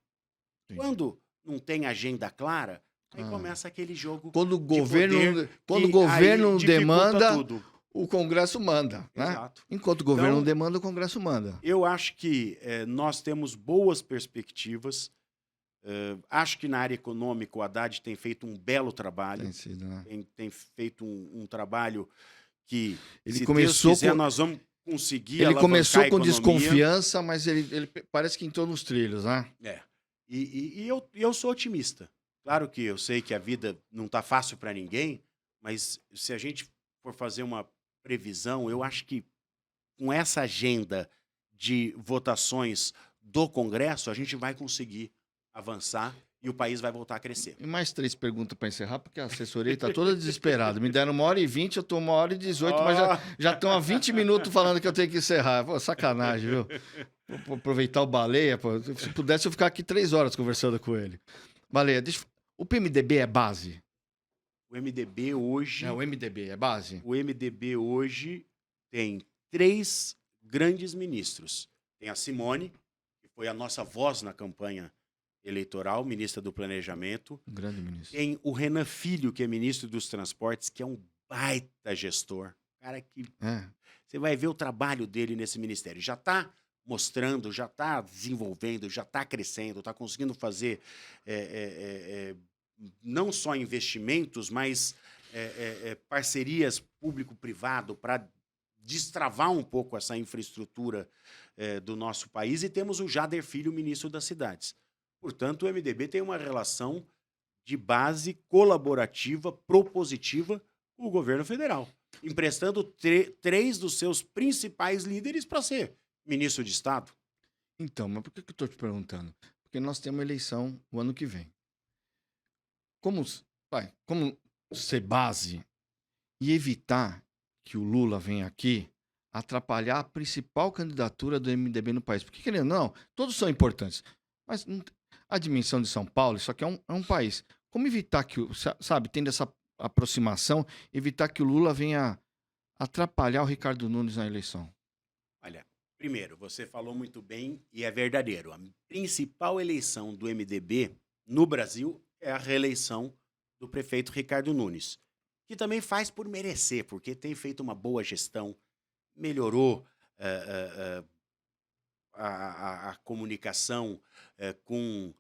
Entendi.
Quando não tem agenda clara, aí começa aquele jogo
Quando o
de
governo,
poder
quando o
que
governo
aí dificulta
demanda,
tudo.
o Congresso manda, né?
Exato.
Enquanto o governo
Então,
não demanda, o Congresso manda.
Eu acho que nós temos boas perspectivas. Acho que na área econômica o Haddad tem feito um belo trabalho.
Tem sido, né?
Tem feito um trabalho que,
Ele
se
começou
Deus quiser,
com-
nós vamos conseguir
Ele
alavancar
começou
a
com
economia.
desconfiança, mas ele parece que entrou nos trilhos, né?
E eu sou otimista. Claro que eu sei que a vida não está fácil para ninguém, mas se a gente for fazer uma previsão, eu acho que com essa agenda de votações do Congresso, a gente vai conseguir avançar e o país vai voltar a crescer.
E mais 3 perguntas para encerrar, porque a assessoria está toda desesperada. Me deram 1h20, eu estou 1h18, mas já estão há 20 minutos falando que eu tenho que encerrar. Pô, sacanagem, viu? Vou aproveitar o Baleia. Pô. Se pudesse, eu ficar aqui 3 horas conversando com ele. Baleia, o PMDB é base?
O MDB hoje...
O MDB é base?
O MDB hoje tem 3 grandes ministros. Tem a Simone, que foi a nossa voz na campanha eleitoral, ministra do Planejamento.
Um grande ministro.
Tem o Renan Filho, que é ministro dos Transportes, que é um baita gestor. Cara que... Você vai ver o trabalho dele nesse ministério. Já está mostrando, já está desenvolvendo, já está crescendo, está conseguindo fazer não só investimentos, mas parcerias público-privado para destravar um pouco essa infraestrutura do nosso país. E temos o Jader Filho, ministro das Cidades. Portanto, o MDB tem uma relação de base colaborativa, propositiva com o governo federal, emprestando 3 dos seus principais líderes para ser ministro de Estado.
Então, mas por que eu estou te perguntando? Porque nós temos eleição o ano que vem. Como ser base e evitar que o Lula venha aqui atrapalhar a principal candidatura do MDB no país? Porque, querendo ou não, todos são importantes, mas a dimensão de São Paulo, isso aqui é um país. Como evitar que, tendo essa aproximação, evitar que o Lula venha atrapalhar o Ricardo Nunes na eleição?
Olha, primeiro, você falou muito bem e é verdadeiro. A principal eleição do MDB no Brasil é a reeleição do prefeito Ricardo Nunes, que também faz por merecer, porque tem feito uma boa gestão, melhorou a comunicação com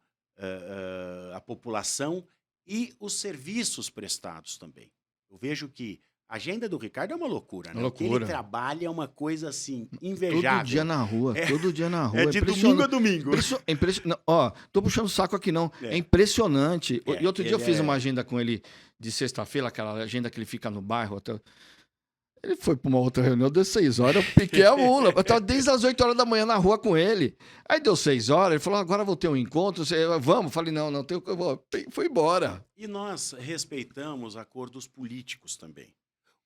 a população e os serviços prestados também. Eu vejo que a agenda do Ricardo é uma loucura, né? O que ele trabalha é uma coisa assim, invejável.
Todo dia na rua, todo dia na rua.
É de domingo a domingo.
Ó, tô puxando o saco aqui não. É impressionante. E outro dia eu fiz uma agenda com ele de sexta-feira, aquela agenda que ele fica no bairro. Ele foi para uma outra reunião, deu 6 horas, eu piquei a mula. Eu tava desde as 8 horas da manhã na rua com ele. Aí deu 6 horas, ele falou, agora vou ter um encontro, vamos? Falei, não tenho que eu vou. Foi embora.
E nós respeitamos acordos políticos também.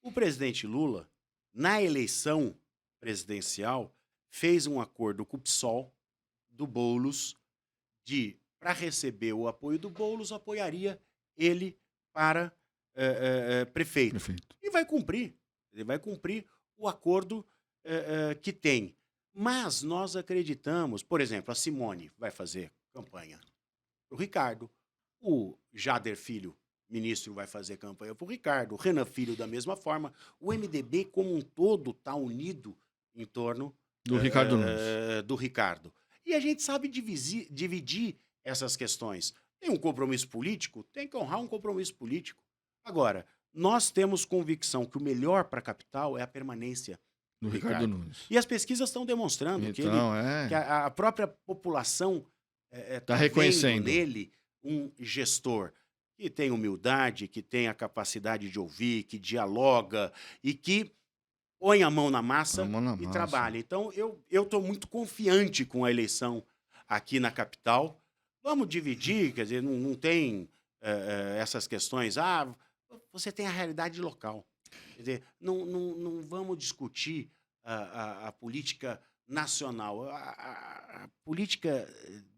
O presidente Lula, na eleição presidencial, fez um acordo com o PSOL, do Boulos, para receber o apoio do Boulos, apoiaria ele para prefeito. E vai cumprir. Ele vai cumprir o acordo que tem. Mas nós acreditamos, por exemplo, a Simone vai fazer campanha para o Ricardo, o Jader Filho, ministro, vai fazer campanha para o Ricardo, o Renan Filho da mesma forma. O MDB como um todo está unido em torno
do Ricardo Nunes.
Do Ricardo. E a gente sabe dividir essas questões. Tem um compromisso político? Tem que honrar um compromisso político. Agora, nós temos convicção que o melhor para a capital é a permanência
do Ricardo Nunes.
E as pesquisas estão demonstrando que a própria população está
reconhecendo
nele um gestor que tem humildade, que tem a capacidade de ouvir, que dialoga e que põe a mão na massa e trabalha. Então, eu estou muito confiante com a eleição aqui na capital. Vamos dividir, quer dizer, não tem essas questões. Você tem a realidade local. Quer dizer, não vamos discutir a política nacional. A política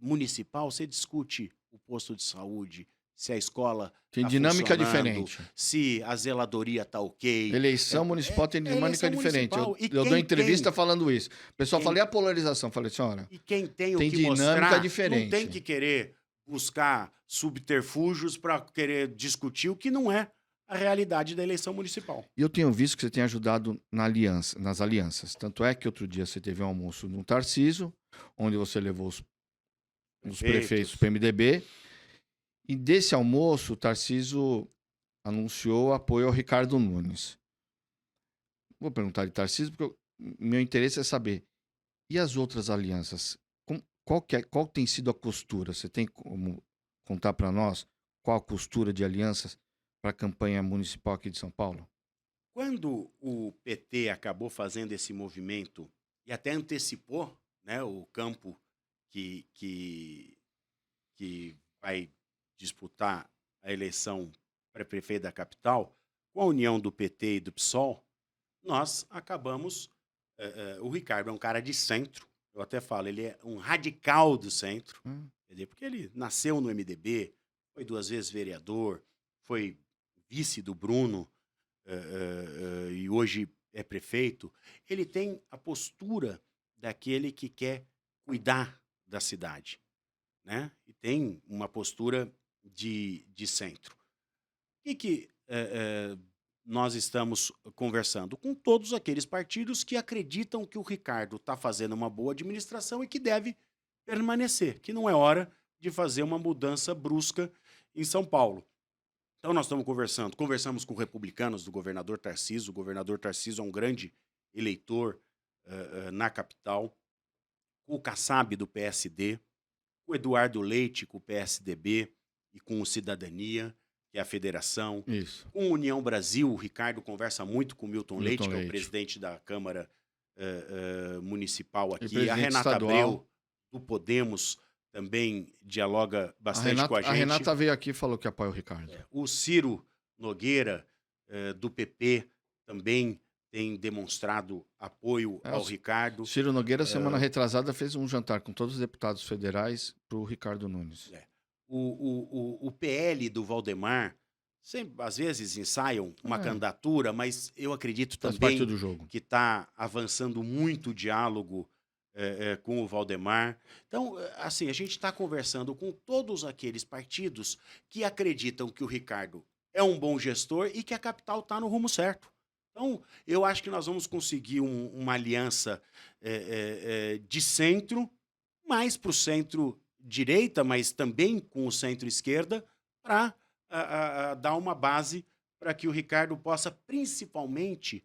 municipal, você discute o posto de saúde, se a escola
tem dinâmica diferente,
se a zeladoria está ok.
Eleição municipal tem dinâmica diferente. Eu dou entrevista falando isso. O pessoal fala, e a polarização? Falei, senhora,
e quem tem o que
dinâmica
mostrar,
diferente.
Não tem que querer buscar subterfúgios para querer discutir o que não é a realidade da eleição municipal.
E eu tenho visto que você tem ajudado nas alianças. Tanto é que outro dia você teve um almoço no Tarcísio, onde você levou os prefeitos do PMDB. E desse almoço, o Tarcísio anunciou apoio ao Ricardo Nunes. Vou perguntar de Tarcísio, porque meu interesse é saber. E as outras alianças? Qual tem sido a costura? Você tem como contar para nós qual a costura de alianças para a campanha municipal aqui de São Paulo?
Quando o PT acabou fazendo esse movimento e até antecipou, né, o campo que vai disputar a eleição para prefeito da capital, com a união do PT e do PSOL, nós acabamos. O Ricardo é um cara de centro, eu até falo, ele é um radical do centro,
Hum.
entendeu? Porque ele nasceu no MDB, foi 2 vezes vereador, foi vice do Bruno e hoje é prefeito. Ele tem a postura daquele que quer cuidar da cidade, né? E tem uma postura de centro. O que nós estamos conversando? Com todos aqueles partidos que acreditam que o Ricardo está fazendo uma boa administração e que deve permanecer, que não é hora de fazer uma mudança brusca em São Paulo. Então nós estamos conversamos com republicanos do governador Tarcísio. O governador Tarcísio é um grande eleitor na capital, com o Kassab do PSD, com o Eduardo Leite, com o PSDB e com o Cidadania, que é a federação.
Isso.
Com a União Brasil, o Ricardo conversa muito com o Milton Leite,
Milton
que é o
Leite.
presidente da Câmara Municipal aqui. A
presidente
Renata
estadual.
Abreu, do Podemos, também dialoga bastante com a gente.
A Renata veio aqui e falou que apoia o Ricardo.
O Ciro Nogueira, do PP, também tem demonstrado apoio ao Ricardo.
Ciro Nogueira, semana retrasada, fez um jantar com todos os deputados federais para o Ricardo Nunes.
O PL do Valdemar, às vezes ensaiam uma candidatura, mas eu acredito
Faz
também
parte do jogo.
que está avançando muito o diálogo com o Valdemar. Então, assim, a gente está conversando com todos aqueles partidos que acreditam que o Ricardo é um bom gestor e que a capital está no rumo certo. Então, eu acho que nós vamos conseguir uma aliança de centro, mais para o centro-direita, mas também com o centro-esquerda, para dar uma base para que o Ricardo possa, principalmente,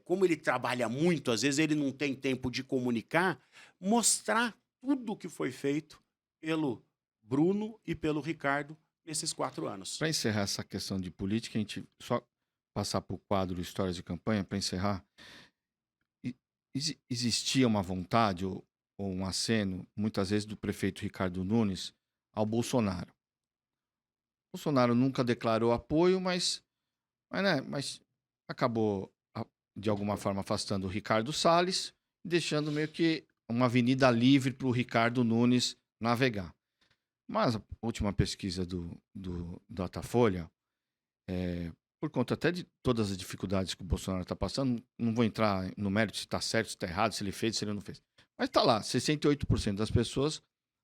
como ele trabalha muito, às vezes ele não tem tempo de comunicar, mostrar tudo o que foi feito pelo Bruno e pelo Ricardo nesses 4 anos.
Para encerrar essa questão de política, a gente só passar para o quadro Histórias de Campanha, para encerrar. Existia uma vontade ou um aceno, muitas vezes, do prefeito Ricardo Nunes ao Bolsonaro. Bolsonaro nunca declarou apoio, mas acabou, de alguma forma, afastando o Ricardo Salles, deixando meio que uma avenida livre para o Ricardo Nunes navegar. Mas a última pesquisa do Datafolha, por conta até de todas as dificuldades que o Bolsonaro está passando, não vou entrar no mérito se está certo, se está errado, se ele fez, se ele não fez. Mas está lá, 68% das pessoas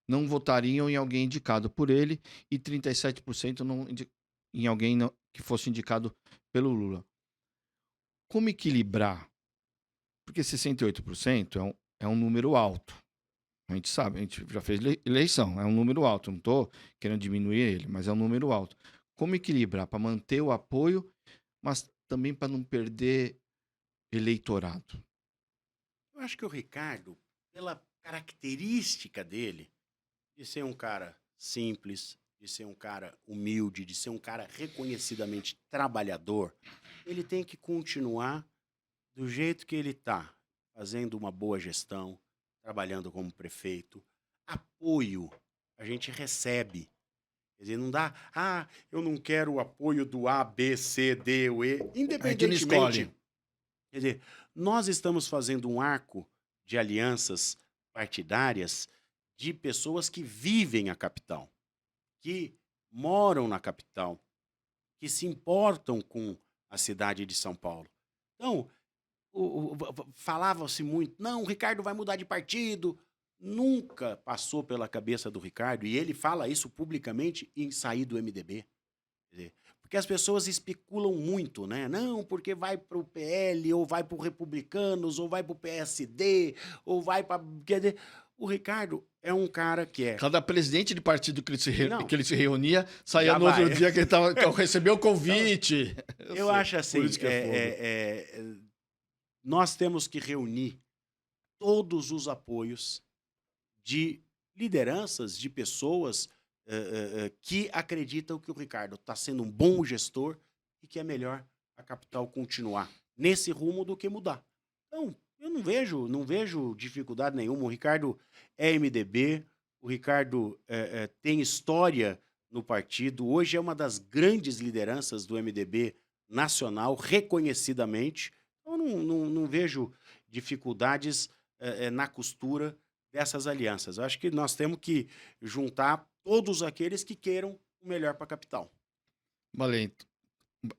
não votariam em alguém indicado por ele e 37% em alguém que fosse indicado pelo Lula. Como equilibrar? Porque 68% é um número alto. A gente sabe, a gente já fez eleição, é um número alto. Não estou querendo diminuir ele, mas é um número alto. Como equilibrar para manter o apoio, mas também para não perder eleitorado?
Eu acho que o Ricardo, pela característica dele, de ser um cara simples, de ser um cara humilde, de ser um cara reconhecidamente trabalhador, ele tem que continuar do jeito que ele está, fazendo uma boa gestão, trabalhando como prefeito. Apoio a gente recebe. Quer dizer, não dá, eu não quero o apoio do A, B, C, D ou E, independentemente. Quer dizer, nós estamos fazendo um arco de alianças partidárias de pessoas que vivem a capital, que moram na capital, que se importam com a cidade de São Paulo. Então, falava-se muito, não, o Ricardo vai mudar de partido. Nunca passou pela cabeça do Ricardo, e ele fala isso publicamente, em sair do MDB. Porque as pessoas especulam muito, né? Não, porque vai para o PL, ou vai para o Republicanos, ou vai para o PSD, ou vai para... O Ricardo é um cara que é...
Cada presidente de partido que ele se reunia, saía no outro dia que ele recebeu o convite.
Então, eu acho assim, nós temos que reunir todos os apoios de lideranças, de pessoas que acreditam que o Ricardo está sendo um bom gestor e que é melhor a capital continuar nesse rumo do que mudar. Então, eu não vejo dificuldade nenhuma. O Ricardo é MDB, o Ricardo tem história no partido. Hoje é uma das grandes lideranças do MDB nacional, reconhecidamente. Eu não vejo dificuldades na costura dessas alianças. Eu acho que nós temos que juntar todos aqueles que queiram o melhor para a capital.
Valente,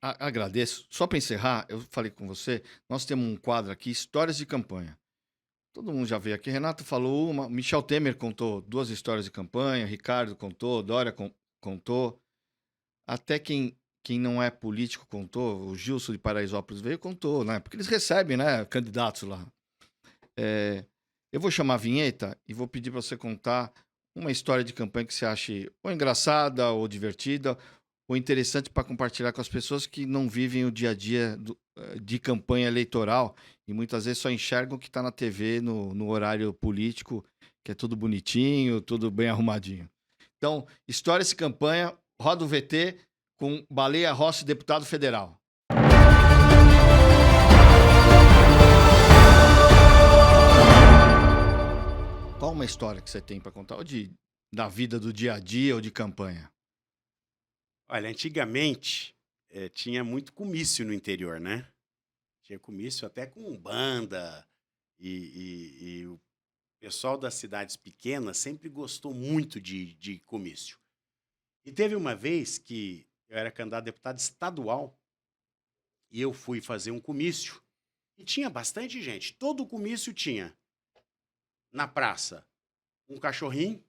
agradeço. Só para encerrar, eu falei com você, nós temos um quadro aqui, Histórias de Campanha. Todo mundo já veio aqui. Renato falou uma, Michel Temer contou 2 histórias de campanha, Ricardo contou, Dória contou. Até quem não é político contou, o Gilson de Paraisópolis veio e contou, né? Porque eles recebem, né, candidatos lá. Eu vou chamar a vinheta e vou pedir para você contar uma história de campanha que você ache ou engraçada, ou divertida, ou interessante para compartilhar com as pessoas que não vivem o dia a dia de campanha eleitoral e muitas vezes só enxergam o que está na TV no horário político, que é tudo bonitinho, tudo bem arrumadinho. Então, histórias de campanha, roda o VT com Baleia Rossi, deputado federal. Qual uma história que você tem para contar? Ou da vida do dia a dia ou de campanha?
Olha, antigamente tinha muito comício no interior, né? Tinha comício até com banda e o pessoal das cidades pequenas sempre gostou muito de comício. E teve uma vez que eu era candidato a deputado estadual e eu fui fazer um comício e tinha bastante gente. Todo comício tinha na praça um cachorrinho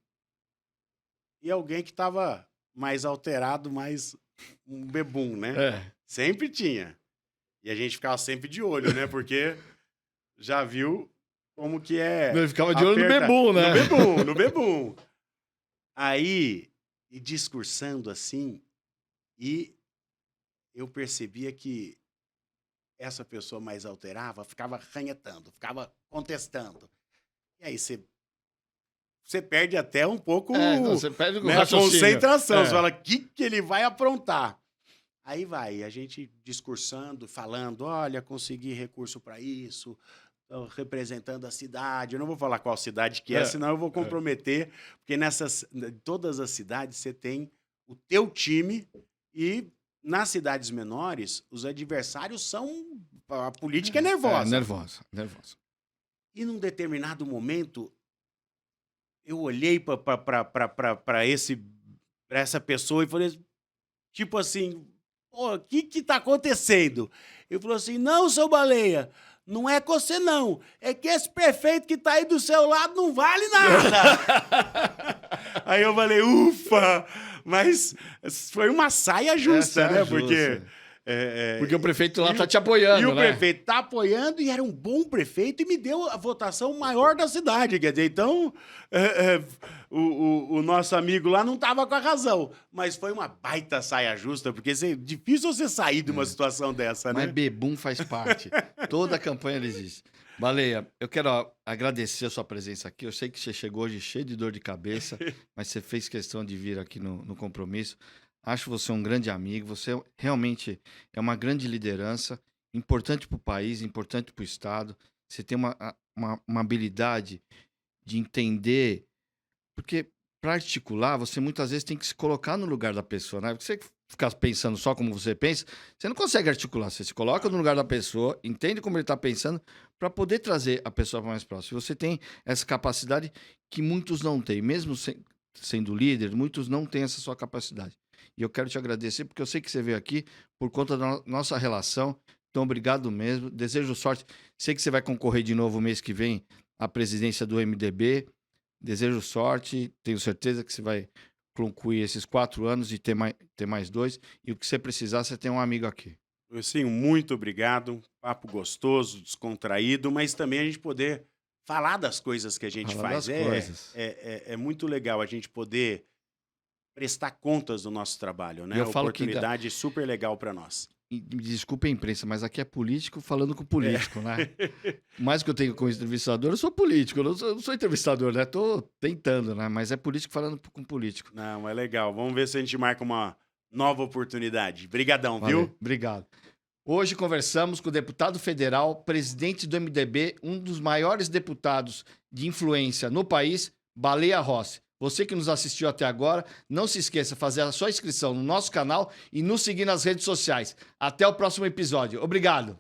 e alguém que estava mais alterado, mais um bebum, né? Sempre tinha. E a gente ficava sempre de olho, né? Porque já viu como que é...
Ele ficava de olho no bebum, né?
No bebum. Aí, e discursando assim, e eu percebia que essa pessoa mais alterava ficava ranhetando, ficava contestando. E aí você perde até um pouco
você perde
a concentração. Você fala, o que ele vai aprontar? Aí vai, a gente discursando, falando, olha, consegui recurso para isso, representando a cidade. Eu não vou falar qual cidade que é, senão eu vou comprometer, porque todas as cidades você tem o teu time e nas cidades menores os adversários são... A política é nervosa.
Nervosa.
E num determinado momento, eu olhei para essa pessoa e falei, tipo assim, o que tá acontecendo? Ele falou assim, não, seu Baleia, não é com você não, é que esse prefeito que tá aí do seu lado não vale nada. Aí eu falei, ufa, mas foi uma saia justa, né?
Porque o prefeito lá tá te apoiando,
né? E o
né?
prefeito tá apoiando e era um bom prefeito e me deu a votação maior da cidade. Quer dizer, então, o nosso amigo lá não tava com a razão. Mas foi uma baita saia justa, porque é difícil você sair de uma situação dessa, né?
Mas bebum faz parte. Toda a campanha existe. Baleia, eu quero agradecer a sua presença aqui. Eu sei que você chegou hoje cheio de dor de cabeça, mas você fez questão de vir aqui no compromisso. Acho você um grande amigo, você realmente é uma grande liderança, importante para o país, importante para o Estado. Você tem uma habilidade de entender, porque para articular, você muitas vezes tem que se colocar no lugar da pessoa, né? Porque você ficar pensando só como você pensa, você não consegue articular. Você se coloca no lugar da pessoa, entende como ele está pensando, para poder trazer a pessoa mais próxima. Você tem essa capacidade que muitos não têm, mesmo sendo líder, muitos não têm essa sua capacidade. E eu quero te agradecer, porque eu sei que você veio aqui por conta da nossa relação. Então, obrigado mesmo. Desejo sorte. Sei que você vai concorrer de novo mês que vem à presidência do MDB. Desejo sorte. Tenho certeza que você vai concluir esses 4 anos e ter mais 2. E o que você precisar, você tem um amigo aqui.
Sim, muito obrigado. Papo gostoso, descontraído, mas também a gente poder falar das coisas que a gente faz. É muito legal a gente poder prestar contas do nosso trabalho, né? Oportunidade super legal para nós.
Me desculpe a imprensa, mas aqui é político falando com político, né? Mais que eu tenho como entrevistador, eu sou político. Eu não sou entrevistador, né? Tô tentando, né? Mas é político falando com político.
Não, é legal. Vamos ver se a gente marca uma nova oportunidade. Brigadão, viu?
Obrigado. Hoje conversamos com o deputado federal, presidente do MDB, um dos maiores deputados de influência no país, Baleia Rossi. Você que nos assistiu até agora, não se esqueça de fazer a sua inscrição no nosso canal e nos seguir nas redes sociais. Até o próximo episódio. Obrigado!